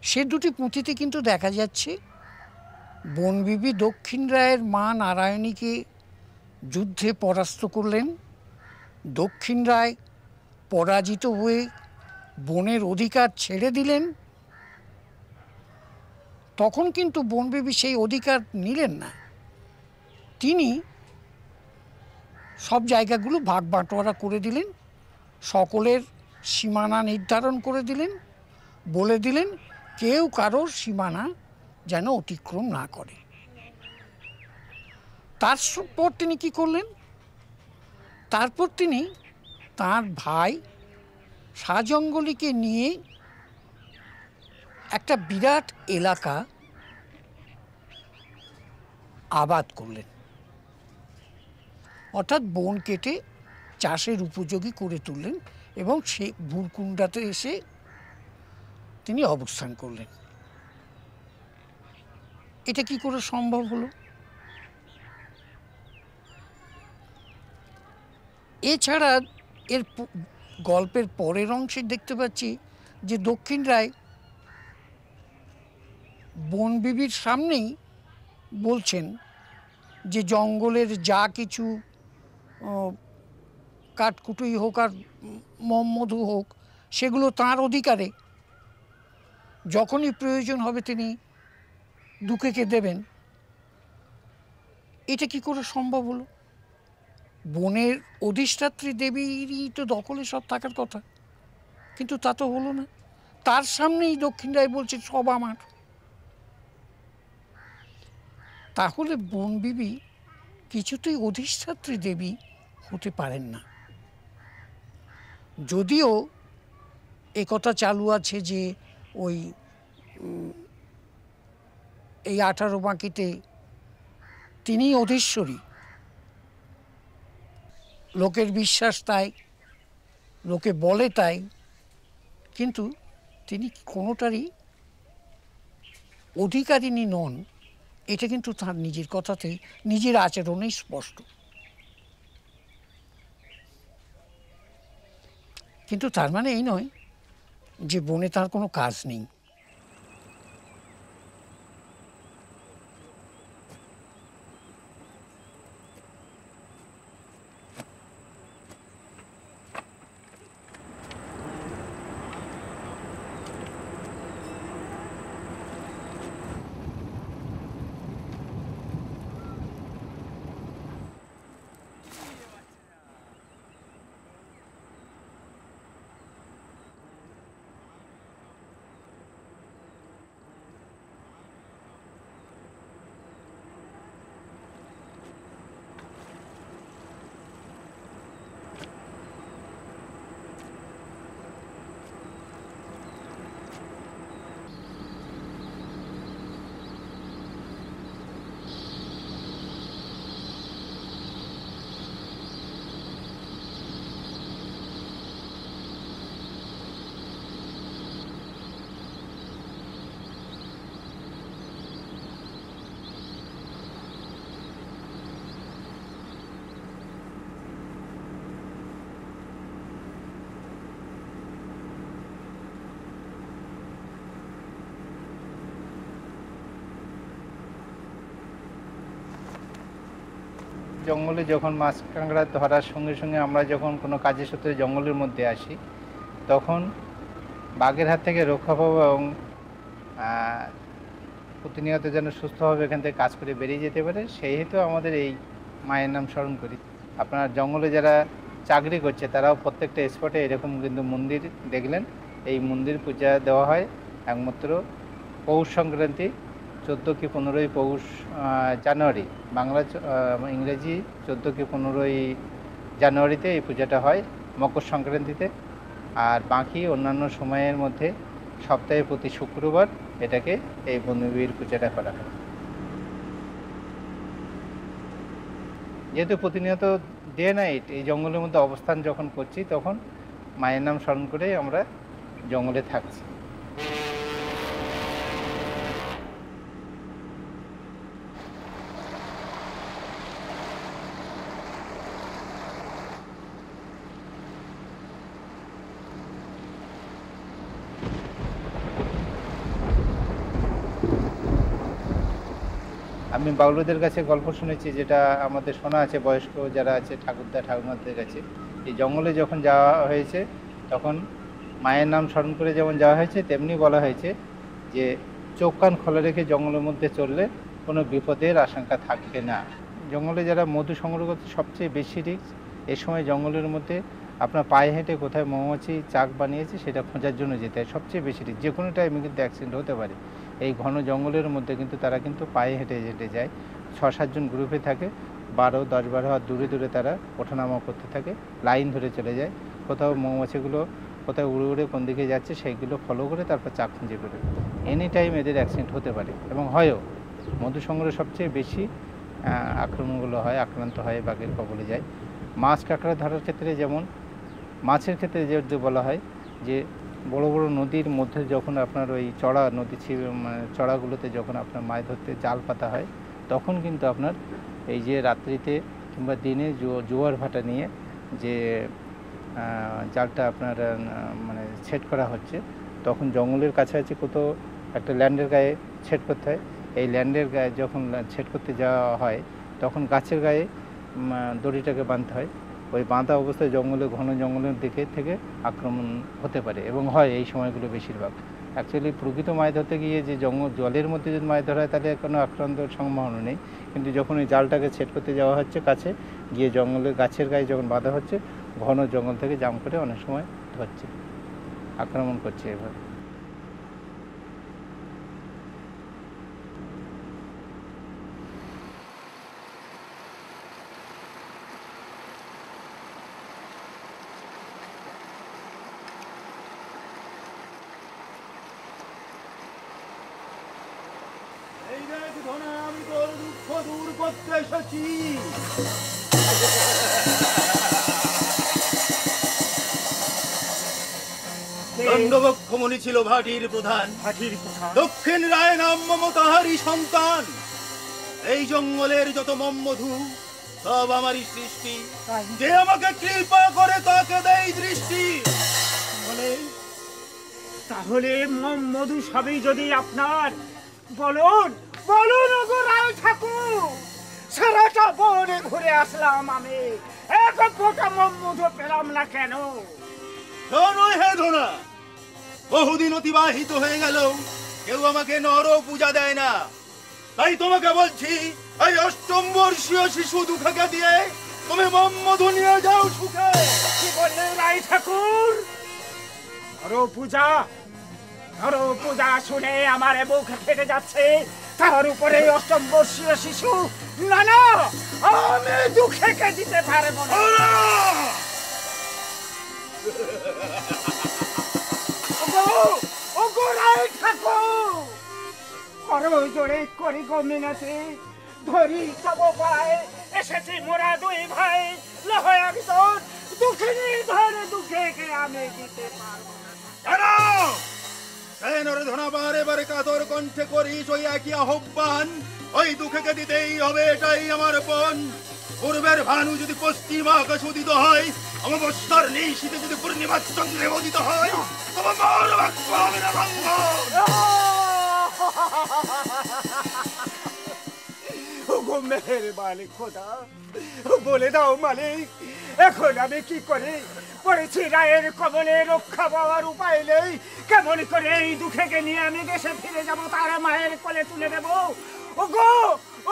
সে দুটি পুঁথিতে কিন্তু দেখা যাচ্ছে বনবিবি দক্ষিণ রায়ের মা নারায়ণীকে যুদ্ধে পরাস্ত করলেন, দক্ষিণ রায় পরাজিত হয়ে বনের অধিকার ছেড়ে দিলেন। তখন কিন্তু বনবিবি সেই অধিকার নিলেন না, তিনি সব জায়গাগুলো ভাগ বাটোয়ারা করে দিলেন, সকলের সীমানা নির্ধারণ করে দিলেন, বলে দিলেন কেউ কারোর সীমানা যেন অতিক্রম না করে। তারপর তিনি কি করলেন, তারপর তিনি তার ভাই শাহজঙ্গলিকে নিয়ে একটা বিরাট এলাকা আবাদ করলেন, অর্থাৎ বন কেটে চাষের উপযোগী করে তুললেন এবং সে ভুরকুণ্ডাতে এসে তিনি অবস্থান করলেন। এটা কি করে সম্ভব হলো? এছাড়া এর গল্পের পরের অংশে দেখতে পাচ্ছি যে দক্ষিণ রায় বনবিবির সামনেই বলছেন যে জঙ্গলের যা কিছু কাঠকুটুই হোক আর মধু হোক সেগুলো তাঁর অধিকারে, যখনই প্রয়োজন হবে তিনি দুঃখেকে দেবেন। এটা কি করে সম্ভব হলো? বনের অধিষ্ঠাত্রী দেবীরই তো দখলে সব থাকার কথা, কিন্তু তা তো হলো না। তার সামনেই দক্ষিণ রায় বলছে সব আমার। তাহলে বনবিবি কিছুতেই অধিষ্ঠাত্রী দেবী হতে পারেন না। যদিও একথা চালু আছে যে ওই এই 18 বাঁকিতে তিনি অধীশ্বরী, লোকের বিশ্বাস তাই, লোকে বলে তাই, কিন্তু তিনি কোনোটারই অধিকারিণী নন। এটা কিন্তু তার নিজের কথাতেই, নিজের আচরণেই স্পষ্ট। কিন্তু তার মানে এই নয় যে বনে তার কোনো কাজ নেই। জঙ্গলে যখন মাছ কাঁকড়া ধরার সঙ্গে সঙ্গে আমরা যখন কোনো কাজের সূত্রে জঙ্গলের মধ্যে আসি, তখন বাঘের হাত থেকে রক্ষা পাবো এবং প্রতিনিয়ত যেন সুস্থভাবে এখান থেকে কাজ করে বেরিয়ে যেতে পারে, সেই হেতু আমাদের এই মায়ের নাম স্মরণ করি। আপনার জঙ্গলে যারা চাকরি করছে তারাও প্রত্যেকটা স্পটে এরকম কিন্তু মন্দির দেখলেন, এই মন্দির পূজা দেওয়া হয় একমাত্র পৌষ সংক্রান্তি 14 কি 15ই পৌষ জানুয়ারি, বাংলা ইংরেজি 14 কি 15ই জানুয়ারিতে এই পূজাটা হয়, মকর সংক্রান্তিতে। আর বাকি অন্যান্য সময়ের মধ্যে সপ্তাহে প্রতি শুক্রবার এটাকে এই বনবিবির পূজাটা করা হয়। যেহেতু প্রতিনিয়ত ডে নাইট এই জঙ্গলের মধ্যে অবস্থান যখন করছি, তখন মায়ের নাম স্মরণ করেই আমরা জঙ্গলে থাকছি। আমি বাউলদের কাছে গল্প শুনেছি, যেটা আমাদের শোনা আছে বয়স্ক যারা আছে ঠাকুরদা ঠাকুমাদের কাছে, এই জঙ্গলে যখন যাওয়া হয়েছে তখন মায়ের নাম স্মরণ করে যেমন যাওয়া হয়েছে, তেমনি বলা হয়েছে যে চোখ কান খোলা রেখে জঙ্গলের মধ্যে চললে কোনো বিপদের আশঙ্কা থাকবে না। জঙ্গলে যারা মধু সংগ্রহ করতে সবচেয়ে বেশি রিস্ক, এই সময় জঙ্গলের মধ্যে আপনার পায়ে হেঁটে কোথায় মৌমাছি চাক বানিয়েছে সেটা খোঁজার জন্য যেতে হয়, সবচেয়ে বেশি রিস্ক। যে কোনো টাইমে কিন্তু অ্যাক্সিডেন্ট হতে পারে। এই ঘন জঙ্গলের মধ্যে কিন্তু তারা কিন্তু পায়ে হেঁটে হেঁটে যায়, 6-7 জন গ্রুপে থাকে, 10-12 হাত দূরে দূরে তারা ওঠানামা করতে থাকে, লাইন ধরে চলে যায়। কোথাও মৌমাছিগুলো কোথাও উড়ে উড়ে কোন দিকে যাচ্ছে সেইগুলো ফলো করে তারপর চাক খুঁজে করে। এনি টাইম এদের অ্যাক্সিডেন্ট হতে পারে এবং হয়ও। মধু সংগ্রহে সবচেয়ে বেশি আক্রমণগুলো হয়, আক্রান্ত হয়, বাঘের কবলে যায়। মাছ কাঁকড়া ধরার ক্ষেত্রে যেমন মাছের ক্ষেত্রে যে বলা হয় যে বড় বড় নদীর মধ্যে যখন আপনার ওই চড়া নদী চড়াগুলোতে যখন আপনার মাছ ধরতে জাল পাতা হয়, তখন কিন্তু আপনার এই যে রাত্রিতে কিংবা দিনে জোয়ার ভাটা নিয়ে যে জালটা আপনার মানে সেট করা হচ্ছে, তখন জঙ্গলের কাছাকাছি কোথাও একটা ল্যান্ডের গায়ে সেট করতে হয়। এই ল্যান্ডের গায়ে যখন সেট করতে যাওয়া হয়, তখন গাছের গায়ে দড়িটাকে বাঁধতে হয়। ওই বাঁধা অবস্থায় জঙ্গলে ঘন জঙ্গলের দিকে থেকে আক্রমণ হতে পারে এবং হয় এই সময়গুলো বেশিরভাগ। অ্যাকচুয়ালি প্রকৃত মাছ ধরতে গিয়ে যে জলের মধ্যে যদি মাছ ধরা হয় তাহলে কোনো আক্রান্তর সম্ভাবনা নেই, কিন্তু যখন ওই জালটাকে সেট করতে যাওয়া হচ্ছে কাছে গিয়ে জঙ্গলের গাছের গায়ে যখন বাঁধা হচ্ছে, ঘন জঙ্গল থেকে জাম করে অনেক সময় ধরছে, আক্রমণ করছে এভাবে। আমি তোর দুঃখ দূর করতে এসেছি। দণ্ডবক্ষমণি ছিল ভাটির প্রধান, দক্ষিণ রায় নাম মম তাহারই সন্তান। এই জঙ্গলের যত মম্মধু সব আমারই সৃষ্টি, যে আমাকে কৃপা করে তাকে দেয় দৃষ্টি। তাহলে মধু সবই যদি আপনার, বলুন বলুন ওগো রায় ঠাকুর, সারাটা বনে ঘুরে আসলাম আমি, এক ফোঁটা মধু পেলাম না কেন? হে ধোনা, বহুদিন অতিবাহিত হয়ে গেল, কেউ আমাকে নর পূজা দেয় না। তাই তোমাকে বলছি, এই অষ্টম বর্ষীয় শিশু দুঃখকে দিয়ে তুমি মধু নিয়ে যাও সুখে। কি বললেন রায় ঠাকুর? নর পূজা? নর পূজা শুনে আমার বুক ফেটে যাচ্ছে, তার উপরে অষ্টম বর্ষীয় শিশু? না না, আমি দুঃখকে দিতে পারবো না। ওগো রায় ঠাকুর, করো জোরে করি গো মিনতি, ধরি তব পায় এসেছি মোরা দুই ভাই, লহয় একজন দুঃখিনী ধরে দুঃখকে আমি দিতে পারবো না। বারে বারে কাতর কণ্ঠে করিস ওই একই আহ্বান, ওই দুঃখকে দিতেই হবে, এটাই আমার পণ। পূর্বের ভানু যদি পশ্চিম আকাশ উদিত হয়, অমাবস্যার নিশীথে যদি পূর্ণিমা চন্দ্রে উদিত হয়, তবে মোর বাক্য হবে না ভঙ্গ। ওগো মেহেরবানি খোদা, বলে দাও মালিক, এখন আমি কি করি? পড়েছি রায়ের কবলে, রক্ষা পাওয়ার উপায় নেই। কেমন করে এই দুঃখকে নিয়ে আমি দেশে ফিরে যাব, তার মায়ের কোলে তুলে দেব? ওগো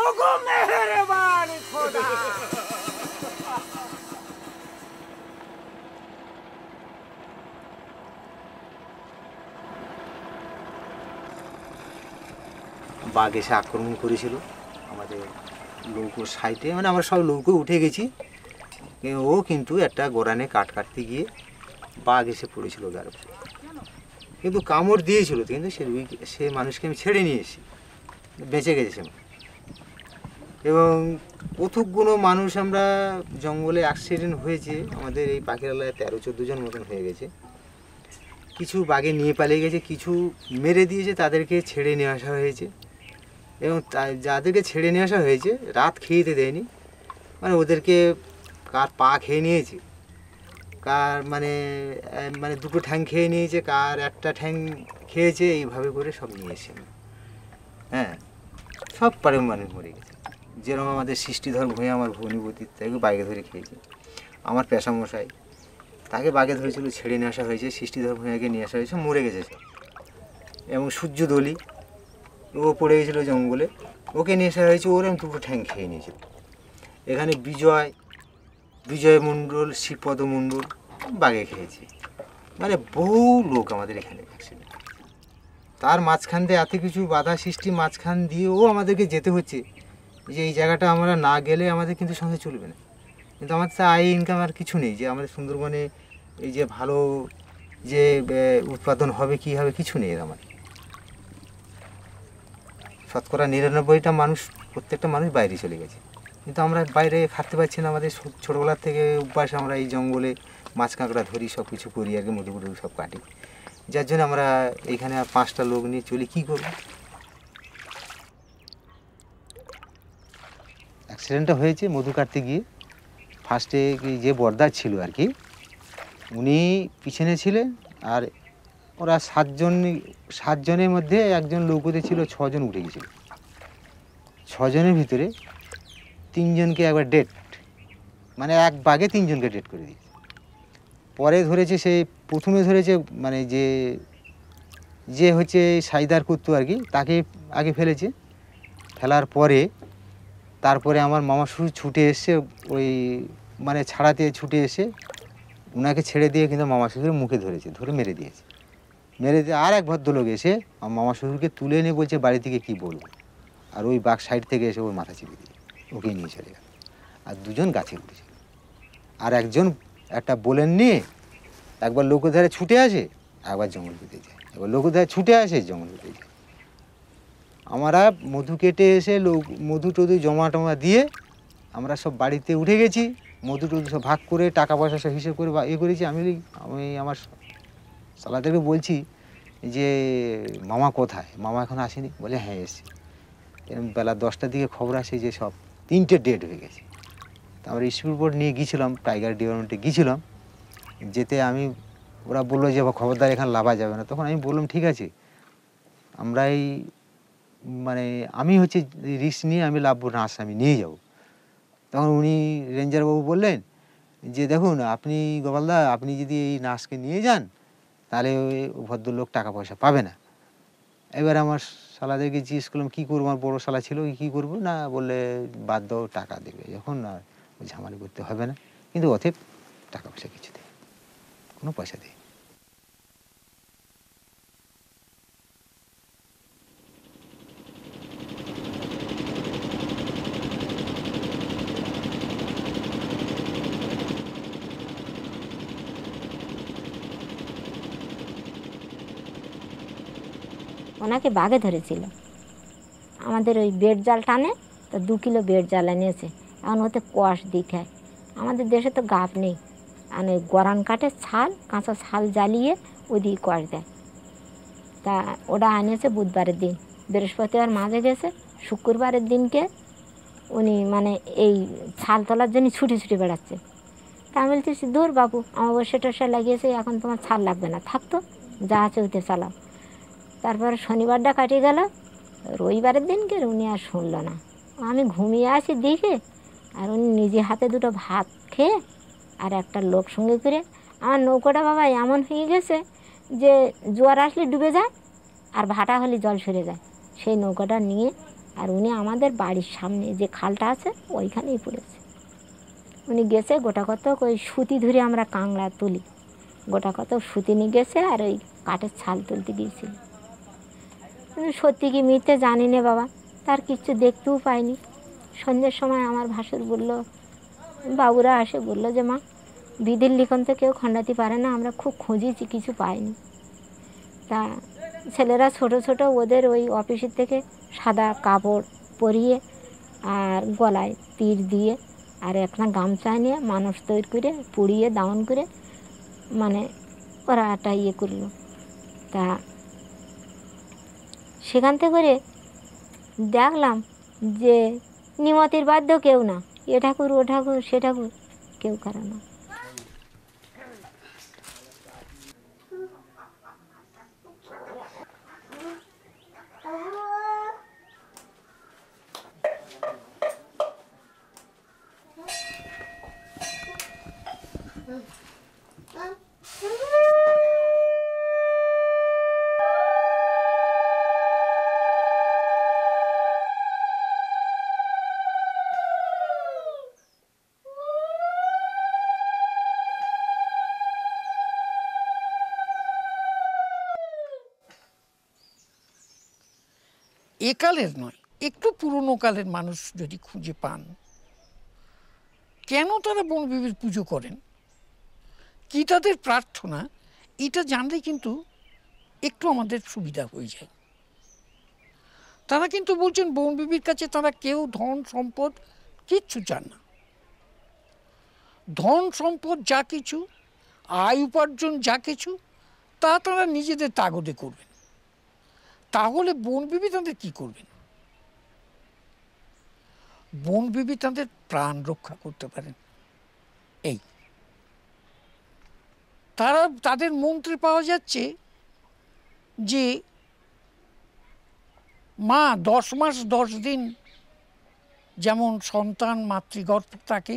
ওগো মেহেরবান খোদা। বাঘ এসে আক্রমণ করেছিল আমাদের নৌকোর সাইডে, মানে আমরা সব নৌকো উঠে গেছি, ও কিন্তু একটা গোড়ানে কাঠ কাটতে গিয়ে বাঘ এসে পড়েছিল গার উপরে, কিন্তু কামড় দিয়েছিল, কিন্তু সে মানুষকে আমি ছেড়ে নিয়ে এসেছি, বেঁচে গেছে সে। এবং কতকগুলো মানুষ আমরা জঙ্গলে অ্যাক্সিডেন্ট হয়েছে আমাদের এই পাখিরালয়ে 13-14 জন মতন হয়ে গেছে। কিছু বাঘে নিয়ে পালিয়ে গেছে, কিছু মেরে দিয়েছে, তাদেরকে ছেড়ে নিয়ে আসা হয়েছে। এবং যাদেরকে ছেড়ে নিয়ে আসা হয়েছে রাত খেয়েতে দেয়নি, মানে ওদেরকে কার পা খেয়ে নিয়েছে, কার মানে মানে দুটো ঠ্যাং খেয়ে নিয়েছে, কার একটা ঠ্যাং খেয়েছে, এইভাবে করে সব নিয়ে এসে, হ্যাঁ সব পারে মানুষ মরে গেছে। যেরকম আমাদের সৃষ্টিধর ভূঁইয়া আমার ভগ্নিপতির, তাকে বাঘে ধরে খেয়েছে। আমার পেশামশাই, তাকে বাঘে ধরেছিল, ছেড়ে নিয়ে আসা হয়েছে, সৃষ্টিধর ভূঁইয়াকে নিয়ে আসা হয়েছে, মরে গেছে সে। এবং সূর্যদলি, ও পড়ে গেছিলো জঙ্গলে, ওকে নিয়ে আসা হয়েছে, ওর আমি দুটো ঠ্যাং খেয়ে নিয়েছিল। এখানে বিজয় মণ্ডল, শ্রীপদ মণ্ডল বাঘে খেয়েছে, মানে বহু লোক আমাদের এখানে অ্যাক্সিডেন্ট। তার মাঝখান দিয়ে এত কিছু বাধা সৃষ্টি, মাঝখান দিয়েও আমাদেরকে যেতে হচ্ছে, যে এই জায়গাটা আমরা না গেলে আমাদের কিন্তু সঙ্গে চলবে না। কিন্তু আমাদের তো আয় ইনকাম আর কিছু নেই যে আমাদের সুন্দরবনে এই যে ভালো যে উৎপাদন হবে, কী হবে, কিছু নেই আমার। শতকরা 99টা মানুষ, প্রত্যেকটা মানুষ বাইরে চলে গেছে, কিন্তু আমরা বাইরে খাটতে পারছি না। আমাদের ছোটোবেলার থেকে অভ্যাস, আমরা এই জঙ্গলে মাছ কাঁকড়া ধরি, সব কিছু করি আর কি, মধুপুটু সব কাটি, যার জন্য আমরা এইখানে 5টা লোক নিয়ে চলি, কী করব। অ্যাক্সিডেন্টটা হয়েছে মধু কাটতে গিয়ে। ফার্স্টে যে বর্দার ছিল আর কি, উনি পিছনে ছিলেন, আর ওরা 7 জনের মধ্যে একজন নৌকোতে ছিল, 6 জন উঠে গেছিল। 6 জনের ভিতরে 3 জনকে একবার ডেট, মানে এক বাঘে 3 জনকে ডেট করে দিয়েছে। পরে ধরেছে, সে প্রথমে ধরেছে মানে যে হচ্ছে সাইদার কুত্তু আর কি, তাকে আগে ফেলেছে। ফেলার পরে তারপরে আমার মামা শ্বশুর ছুটে এসে, ওই মানে ছাড়াতে ছুটে এসে ওনাকে ছেড়ে দিয়ে কিন্তু মামা শ্বশুরের মুখে ধরেছে, ধরে মেরে দিয়েছে। মেরে দিয়ে আর এক ভদ্রলোক এসে আমার মামা শ্বশুরকে তুলে নিয়ে বলছে বাড়ি থেকে কী বলবো, আর ওই বাঘ সাইড থেকে এসে ওর মাথা চিপে দিয়ে ওকে নিয়ে চলে গেল। আর 2 জন গাছে উঠেছে, আর একজন একটা বোলেন নিয়ে একবার লোকধারে ছুটে আসে, একবার জঙ্গল পেতে যায়, একবার লোকধারে ছুটে আসে, জঙ্গল পেতে যায়। আমরা মধু কেটে এসে মধু টধু জমা টমা দিয়ে আমরা সব বাড়িতে উঠে গেছি, মধু টধু সব ভাগ করে টাকা পয়সা সব হিসেব করে করেছি। আমি আমার সালাদেরকে বলছি যে মামা কোথায়, মামা এখন আসেনি? বলে হ্যাঁ এসে। এরকম বেলা 10টার দিকে খবর আসে যে সব 3টে ডেড হয়ে গেছে। তা আমরা স্পিড বোট নিয়ে গিয়েছিলাম, টাইগার ডিপার্টমেন্টে গিয়েছিলাম। যেতে ওরা বললো যে খবরদার এখানে লাভা যাবে না। তখন আমি বললাম ঠিক আছে, আমরা আমি হচ্ছে রিস্ক নিয়ে আমি লাভবো না, আমি নিয়ে যাব। তখন উনি রেঞ্জারবাবু বললেন যে দেখুন আপনি গোপালদা, আপনি যদি এই নার্সকে নিয়ে যান তাহলে ওই ভদ্রলোক টাকা পয়সা পাবে না। এবার আমার শালাদেরকে জিজ্ঞেস করলাম কী করবো, আমার বড়ো শালা ছিল, কী করবো না, বললে বাদ দাও, টাকা দেবে যখন, আর ঝামেলা করতে হবে না। কিন্তু অতএব টাকা পয়সা কিছু দেয়, কোনো পয়সা দেয়। ওনাকে বাঘে ধরেছিল, আমাদের ওই বেড জাল টানে, তো 2 কিলো বেড জাল এনেছে। এখন ওতে কষ দিয়ে খায়। আমাদের দেশে তো গাপ নেই, মানে গরান কাঠের ছাল, কাঁচা ছাল জ্বালিয়ে ওই দিয়ে কষ দেয়। তা ওটা আনিয়েছে বুধবারের দিন, বৃহস্পতিবার মাঝে গেছে, শুক্রবারের দিনকে উনি মানে এই ছাল তোলার জন্য ছুটি বেড়াচ্ছে। তা আমি বলতেছি দূর বাবু, আমার বসে টসে লাগিয়েছে, এখন তোমার ছাল লাগবে না, থাকতো যা আছে ওইতে চালাও। তারপরে শনিবারটা কাটিয়ে গেল, রবিবারের দিনকে উনি আর শুনলো না। আমি ঘুমিয়ে আসি দেখে আর উনি নিজে হাতে দুটো ভাত খেয়ে আর একটা লোক সঙ্গে করে, আমার নৌকোটা বাবা এমন হয়ে গেছে যে জোয়ার আসলে ডুবে যায় আর ভাটা হলে জল সরে যায়। সেই নৌকাটা নিয়ে আর উনি আমাদের বাড়ির সামনে যে খালটা আছে ওইখানেই পড়েছে। উনি গেছে গোটা কতক ওই সুতি ধরে আমরা কাংড়া তুলি, গোটা কতক সুতি নিয়ে গেছে আর ওই কাঠের ছাল তুলতে গিয়েছিল। সত্যি কি মিথ্যে জানি না বাবা, তার কিচ্ছু দেখতেও পাইনি। সন্ধ্যের সময় আমার ভাসুর বলল, বাবুরা আসে বললো যে মা বিধির লিখন তো কেউ খণ্ডাতে পারে না, আমরা খুব খুঁজেছি কিছু পাইনি। তা ছেলেরা ছোট ছোট ওদের ওই অফিসের থেকে সাদা কাপড় পরিয়ে আর গলায় তীর দিয়ে আর একটা গামছা নিয়ে মানুষ তৈরি করে পুড়িয়ে দাউন করে মানে ওরা একটা ইয়ে করলো। তা সেখান থেকে করে দেখলাম যে নিমতির বাধ্য কেউ না, এ ঠাকুর ও ঠাকুর সে ঠাকুর কেউ করে না। একালের নয়, একটু পুরনো কালের মানুষ যদি খুঁজে পান কেন তারা বনবিবির পুজো করেন, কি তাদের প্রার্থনা, এটা জানলে কিন্তু একটু আমাদের সুবিধা হয়ে যায়। তারা কিন্তু বলছেন বনবিবির কাছে তারা কেউ ধন সম্পদ কিচ্ছু চান না। ধন সম্পদ যা কিছু, আয় উপার্জন যা কিছু, তা তারা নিজেদের তাগদে করবেন। তাহলে বনবিবি তাদের কি করবেন? বনবিবি তাদের প্রাণ রক্ষা করতে পারেন। এই তারা তাদের মন্ত্রে পাওয়া যাচ্ছে যে মা 10 মাস 10 দিন যেমন সন্তান মাতৃগর্ভে থাকে,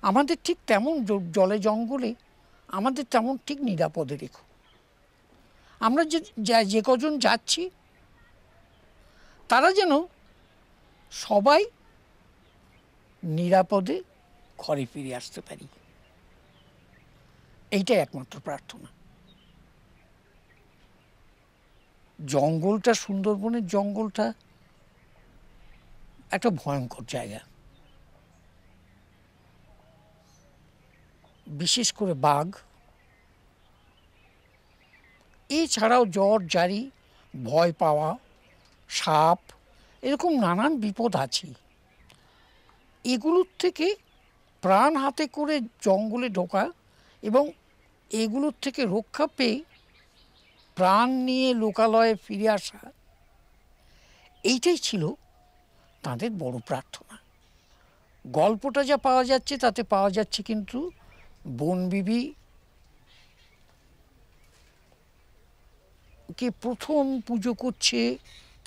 আমাদের ঠিক তেমন জলে জঙ্গলে আমাদের তেমন ঠিক নিরাপদে রেখো। আমরা যে কজন যাচ্ছি তারা যেন সবাই নিরাপদে ঘরে ফিরে আসতে পারি, এইটাই একমাত্র প্রার্থনা। জঙ্গলটা, সুন্দরবনের জঙ্গলটা একটা ভয়ঙ্কর জায়গা, বিশেষ করে বাঘ, এছাড়াও জ্বর জারি, ভয় পাওয়া, সাপ, এরকম নানান বিপদ আছে। এগুলোর থেকে প্রাণ হাতে করে জঙ্গলে ঢোকা এবং এগুলোর থেকে রক্ষা পেয়ে প্রাণ নিয়ে লোকালয়ে ফিরে আসা, এইটাই ছিল তাদের বড় প্রার্থনা। গল্পটা যা পাওয়া যাচ্ছে তাতে পাওয়া যাচ্ছে কিন্তু বনবিবি কে প্রথম পুজো করছে,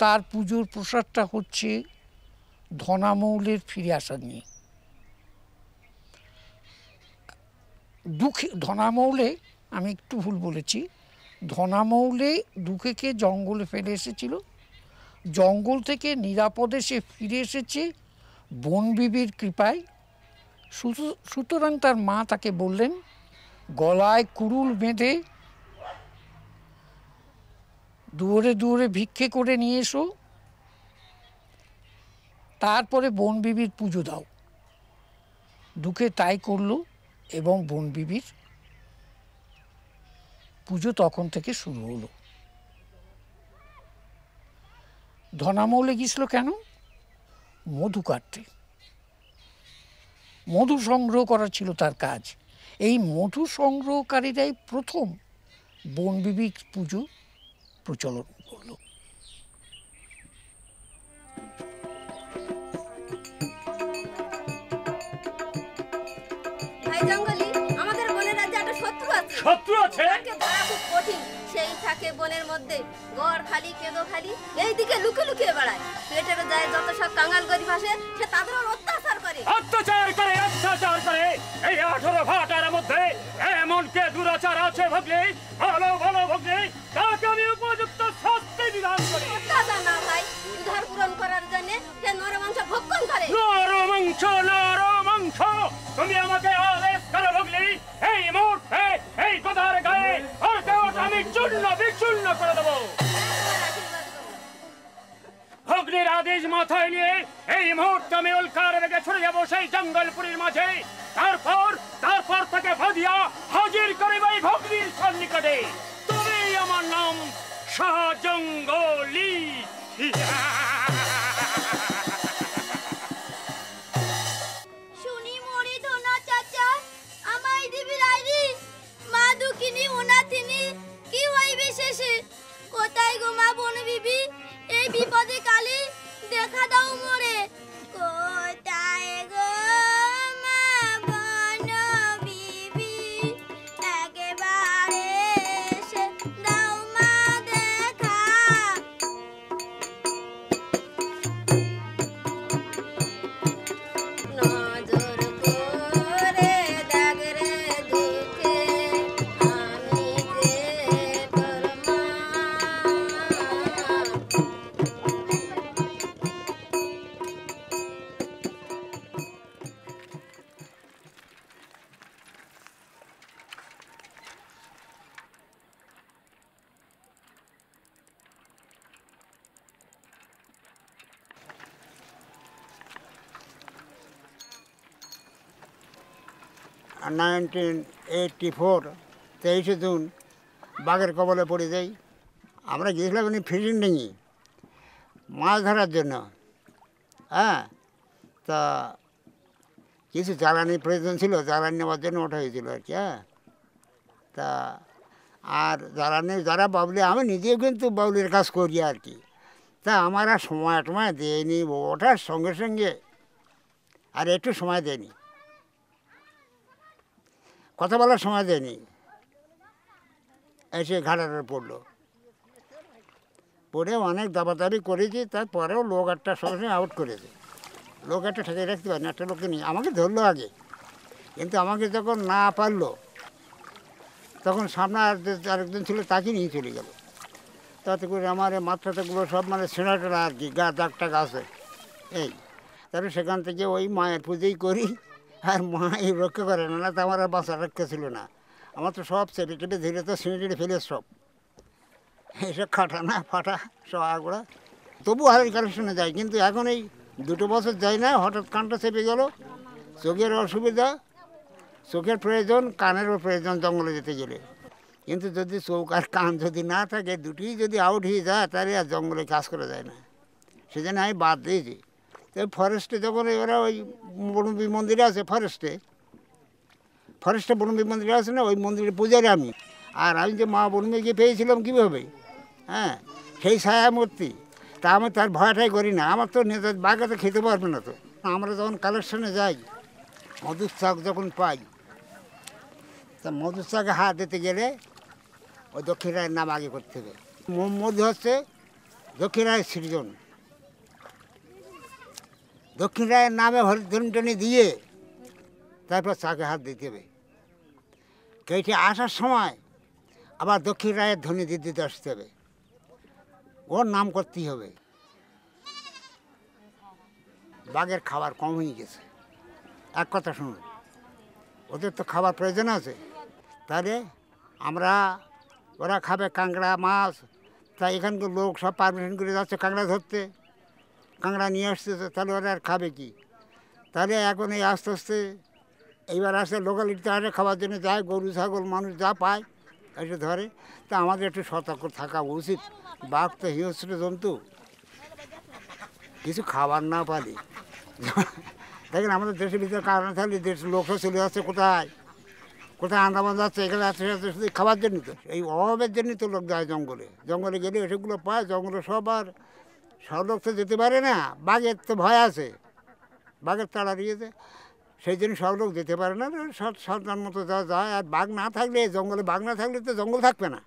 তার পুজোর প্রসাদটা হচ্ছে ধনামৌলের ফিরে আসা নিয়ে। ধনামৌলে, আমি একটু ভুল বলেছি, ধনামৌলে দুঃখেকে জঙ্গলে ফেলে এসেছিল, জঙ্গল থেকে নিরাপদে সে ফিরে এসেছে বনবিবির কৃপায়। সুতরাং তার মা তাকে বললেন গলায় কুড়ুল বেঁধে দুয়ারে দুয়ারে ভিক্ষে করে নিয়ে এসো, তারপরে বনবিবির পুজো দাও। দুঃখে তাই করলো এবং বনবিবির পুজো তখন থেকে শুরু হলো। ধনামৌলে গিয়েছিল কেন? মধু কাটতে, মধু সংগ্রহ করা ছিল তার কাজ। এই মধু সংগ্রহকারীরাই প্রথম বনবিবি পুজো প্রচলন করলো। ভাই জঙ্গলি, আমাদের বনের রাজ্যে একটা শত্রু আছে। শত্রু আছে? তাকে ধরা খুব কঠিন। সেই থাকে বনের মধ্যে, গড় খালি কেদো খালি, এইদিকে লুকিয়ে লুকিয়ে বেড়ায়। পেটের যায় যত সব কাঙ্গাল গরিব আসে, সে তাদের উপর অত্যাচার করে। এই 18 ভাটার মধ্যে এমন কে দুরাচার আছে ভগ্নি? ভালো ভালো ভগ্নি, তাকে আমি উপযুক্ত শাস্তি বিধান করি। দাদা না ভাই, উদ্ধার পূরণ করার জন্য সে নরমাংস ভক্ষণ করে। নরমাংস, তুমি আমাকে আদেশ করো ভগ্নি, এই মুহূর্তে এই কথার গায়ে আর দেওয়াটা আমি চূর্ণ বিচূর্ণ করে দেবো। ভগ্নির আদেশ মাথায় নিয়ে এই মুহূর্তে আমি উল্কার বেগে ছুটে যাবো সেই জঙ্গলপুরীর মাঝে। তারপর তাকে ভাদিয়া হাজির করিব এই ভগ্নির সন্নিকটে। তবে আমার নাম শাহ জঙ্গলি। শুনি মরি ধনা চাচা, আমায় দিবি রাইরি, মা দুঃখিনী উনাথিনী কি হইবে শেষে? কোথায় গো মা বন বিবি, এই বিপদে কালে দেখা দাও মোরে। কোথায় গো মা বন বিবি, একেবারে এসে দাও মা দেখা। নজর করে দেখ রে দুঃখে, আমি যে তোর মা। আর 1984 23শে জুন বাঘের কবলে পড়ে যাই। আমরা গিয়েছিলাম এমনি ফিশিং ডিঙি মাছ ধরার জন্য। হ্যাঁ, তা কিছু জ্বালানি প্রয়োজন ছিল, জ্বালানি নেওয়ার জন্য ওঠা হয়েছিল আর কি। হ্যাঁ, তা আর জ্বালানি যারা বাবলি, আমি নিজেও কিন্তু বাবলির কাজ করি আর কি। তা আমার আর সময় দেয়নি, ওঠার সঙ্গে সঙ্গে আর একটু সময় দেয়নি, কথা বলার সময় দেয়নি, এসে ঘাটার পড়লো। পড়ে অনেক দাবাদাবি করেছি, তারপরেও লোক একটা সঙ্গে আউট করেছে। লোক একটা ঠেকে রাখতে পারে না, একটা লোককে নিয়ে আমাকে ধরলো আগে, কিন্তু আমাকে যখন না পারলো তখন সামনে আরেকজন ছিল, তাকে নিয়ে চলে গেল। তাতে করে আমার মাথাটাগুলো সব মানে ছেঁড়াটা আর কি, গা দাগ টাগ আছে এই। তারপরে সেখান থেকে ওই মায়ের পুজোই করি, আর মা এই রক্ষা করে না, তো আমার আর বাঁচা রক্ষা ছিল না। আমার তো সব চেটে টেটে ধীরে তো ছিঁড়ে ফেলে সব এইসব খাটানা ফাটা সব আগোড়া। তবু হাতের কালেকশনে যায়, কিন্তু এখন এই 2 বছর যাই না, হঠাৎ কানটা চেপে গেল, চোখের অসুবিধা, চোখের প্রয়োজন, কানেরও প্রয়োজন জঙ্গলে যেতে গেলে। কিন্তু যদি চোখ আর কান যদি না থাকে, দুটিই যদি আউট হয়ে যায়, তাহলে আর জঙ্গলে কাজ করা যায় না। সেজন্য আমি বাদ দিয়েছি। তো ফরেস্টে যখন এরা ওই বনবী মন্দিরে আছে, ফরেস্টে বনবী মন্দিরে আছে না, ওই মন্দিরে পূজারি আমি। আর আমি যে মা বনবীকে পেয়েছিলাম কীভাবে, হ্যাঁ, সেই ছায়া মূর্তি, তা আমি তার ভয়টাই করি না। আমার তো বাঘে তো খেতে পারবে না। তো আমরা যখন কালেকশনে যাই, মধুর শাক যখন পাই, তা মধুর শাকে হাত দিতে গেলে ওই দক্ষিণ রায়ের নাম আগে করতে হবে। মধু হচ্ছে দক্ষিণ রায়ের সৃজন, দক্ষিণ রায়ের নামে হরিধনটনি দিয়ে তারপর চাকে হাত দিতে হবে। কেটে আসার সময় আবার দক্ষিণ রায়ের ধ্বনি দিতে আসতে হবে, ওর নাম করতেই হবে। বাঘের খাবার কম হয়ে গেছে, এক কথা শুনুন, ওদের তো খাবার প্রয়োজন আছে। তাহলে ওরা খাবে কাঁকড়া মাছ, তাই এখানকার লোক সব পারমিশন করে যাচ্ছে কাঁকড়া ধরতে, কাঁকড়া নিয়ে আসছে। তাহলে ওরা আর খাবে কি? তাহলে এখন এই আস্তে আস্তে এইবার আসে লোকালিটিতে আসে খাবার জন্য যায়, গরু ছাগল মানুষ যা পায় এসে ধরে। তা আমাদের একটু সতর্ক থাকা উচিত। বাঘ তো হিংস্র জন্তু, কিছু খাবার না পালি দেখেন আমাদের দেশের ভিতরে কারণ থাকলে দেশের লোকরা চলে যাচ্ছে কোথায় কোথায় আন্দামান যাচ্ছে, এখানে যাচ্ছে শুধু খাবার জন্য। তো এই অভাবের জন্যই তো লোক যায় জঙ্গলে। জঙ্গলে গেলে এসবগুলো পায়, জঙ্গলে সব আর সব লোক তো যেতে পারে না, বাঘের তো ভয় আছে, বাঘের তাড়া দিয়েছে, সেই জন্য সব লোক যেতে পারে না। সাবধান মতো যাওয়া যায়। আর বাঘ না থাকলে জঙ্গলে, বাঘ না থাকলে তো জঙ্গল থাকবে না,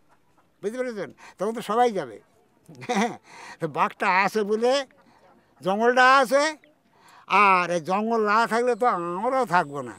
বুঝতে পেরেছেন? তখন তো সবাই যাবে। হ্যাঁ, তো বাঘটা আছে বলে জঙ্গলটা আছে, আর এই জঙ্গল না থাকলে তো আমরাও থাকবো না।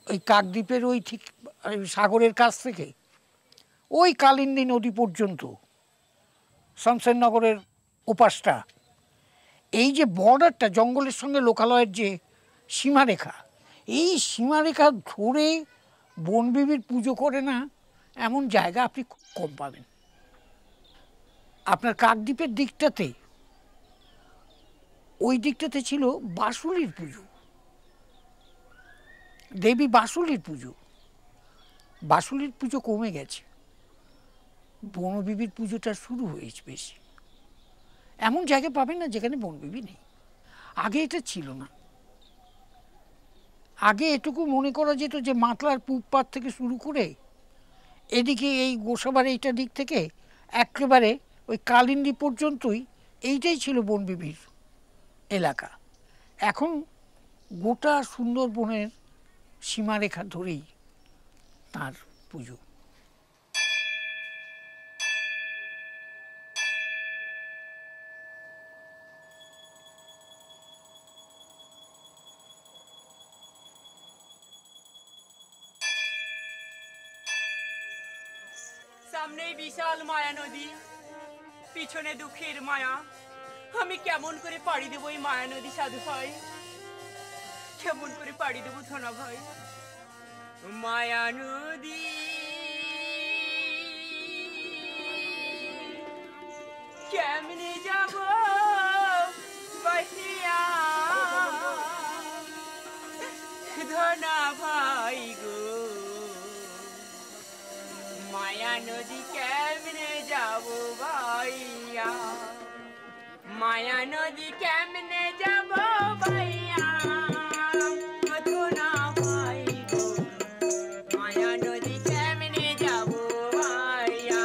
ওই কাকদ্বীপের ওই ঠিক সাগরের কাছ থেকে ওই কালিন্দী নদী পর্যন্ত শমশেরনগরের ওপাশটা, এই যে বর্ডারটা জঙ্গলের সঙ্গে লোকালয়ের যে সীমারেখা, এই সীমারেখা ধরে বনবিবির পুজো করে না এমন জায়গা আপনি খুব কম পাবেন। আপনার কাকদ্বীপের দিকটাতে, ওই দিকটাতে ছিল বাসুলির পুজো, দেবী বাসুলির পুজো। বাসুলির পুজো কমে গেছে, বনবিবির পুজোটা শুরু হয়েছে বেশি। এমন জায়গা পাবেন না যেখানে বনবিবি নেই। আগে এটা ছিল না। আগে এটুকু মনে করা যেত যে মাতলার পূব পাড় থেকে শুরু করে এদিকে এই গোসাবার এইটা দিক থেকে একেবারে ওই কালিন্দী পর্যন্তই এইটাই ছিল বনবিবির এলাকা। এখন গোটা সুন্দরবনের সীমারেখা ধরেই তার পুজো। সামনে বিশাল মায়া নদী, পিছনে দুঃখের মায়া। আমি কেমন করে পাড়ি দেবো এই মায়া নদী সাধু ভাই? কেমন করে পাড়ি দেবো ধনা ভাই? মায়া নদী কেমনে যাব বাহিয়া ধনা ভাই গো, মায়া নদী কেমনে যাব ভাইয়া, মায়া নদী কেমনে যাব ভাইয়া ধনা ভাই গো, মায়া নদী কেমনে যাব ভাইয়া।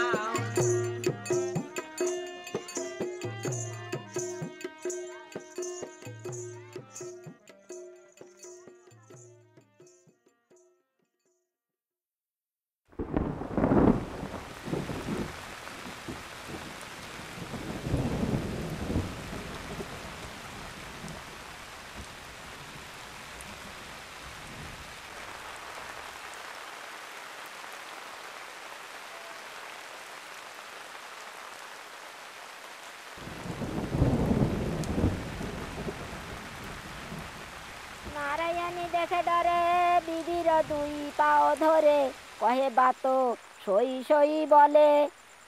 নারায়ণী দেখে ডরে বিবির দুই পাও ধরে, কহে বাতো সই সই বলে,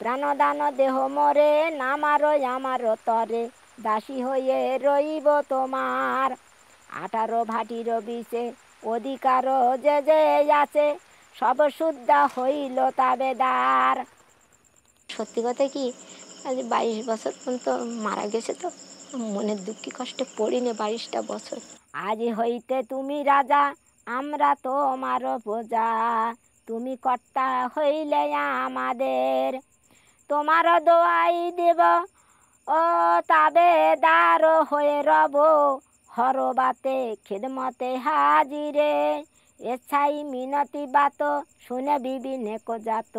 প্রাণদান দেহ মরে নামারো আমার তরে, দাসী হয়ে রইব তোমার। 18 ভাটির বিষে অধিকার যে যে আছে, সব শুদ্ধা হইল তাবেদার। সত্যি কথা কি, আজ 22 বছর পর্যন্ত মারা গেছে, তো মনের দুঃখী কষ্টে পড়িনি 22টা বছর। আজ হইতে তুমি রাজা, আমরা তোমার প্রজা, তুমি কর্তা হইলে আমাদের, তোমার দোয়াই দেব ও তাবেদার হয়ে রব, হরবাতে খিদমতে হাজিরে, এছাই মিনতি বাত শুনে বিবি নেকো যাত,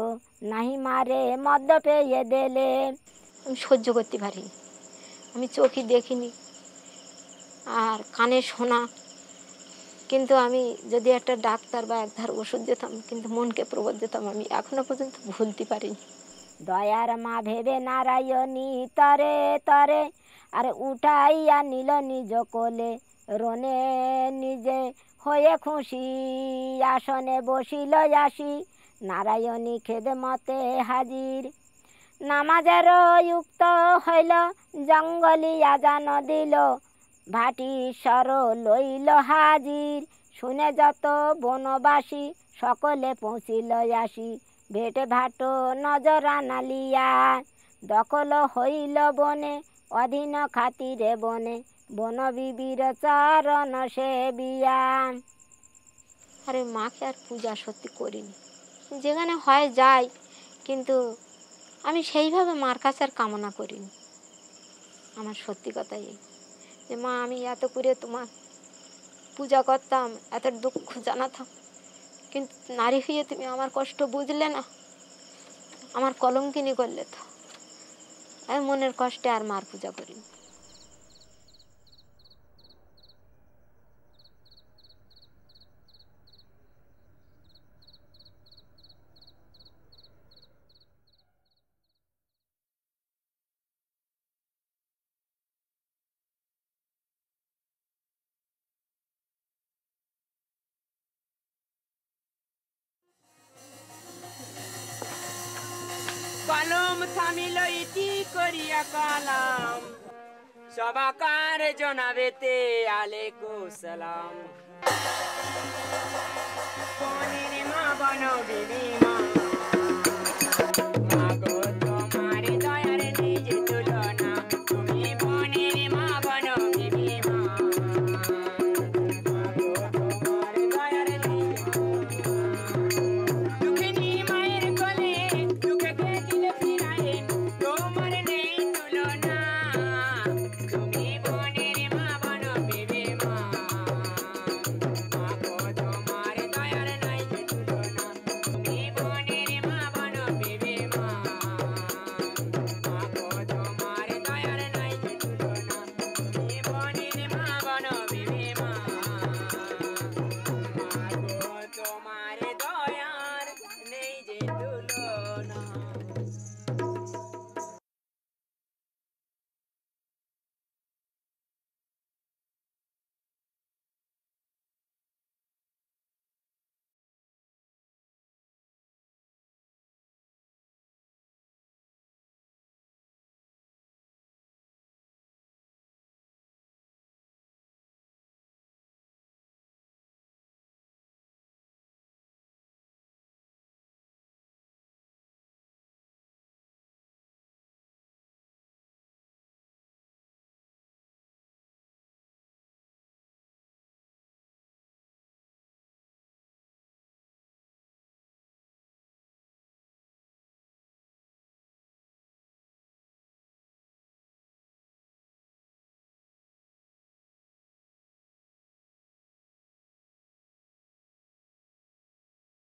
নাহি মারে মদ্য পেয়ে দেলে। আমি সহ্য করতে পারিনি, আমি চোখে দেখিনি আর কানে শোনা, কিন্তু আমি যদি একটা ডাক্তার বা একধার ওষুধ দিতাম, কিন্তু মনকে প্রবোধ দিতাম, আমি এখনো পর্যন্ত ভুলতে পারিনি। দয়ার মা ভেবে নারায়ণী তরে তরে, আর উঠাইয়া নিল নিজ কোলে, রনে নিজে হয়ে খুশি, আসনে বসিল আসি, নারায়ণী খেদমতে হাজির। নামাজের যুক্ত হইল, জঙ্গলি আজান দিল, ভাটিশ্বর লইল হাজির, শুনে যত বনবাসী সকলে পৌঁছিল আসি, ভেটে ভাট নজর আনালিয়া, দখল হইল বনে অধীন খাতিরে বনে, বনবিবির চরণ সেবিয়া। আরে মাকে আর পূজা সত্যি করিনি, যেখানে হয় যাই, কিন্তু আমি সেইভাবে মার কাছে আর কামনা করিনি। আমার সত্যি কথাই এই যে মা, আমি এত করে তোমার পূজা করতাম, এত দুঃখ জানাতাম, কিন্তু নারী হয়ে তুমি আমার কষ্ট বুঝলে না, আমার কলঙ্কিনী করলে, তো আমি মনের কষ্টে আর মার পূজা করিনি। থামিল ইতি করিয়া কালাম সবাকার জনাবেতে আলাইকুম সালাম পনির মা বন বিবি মা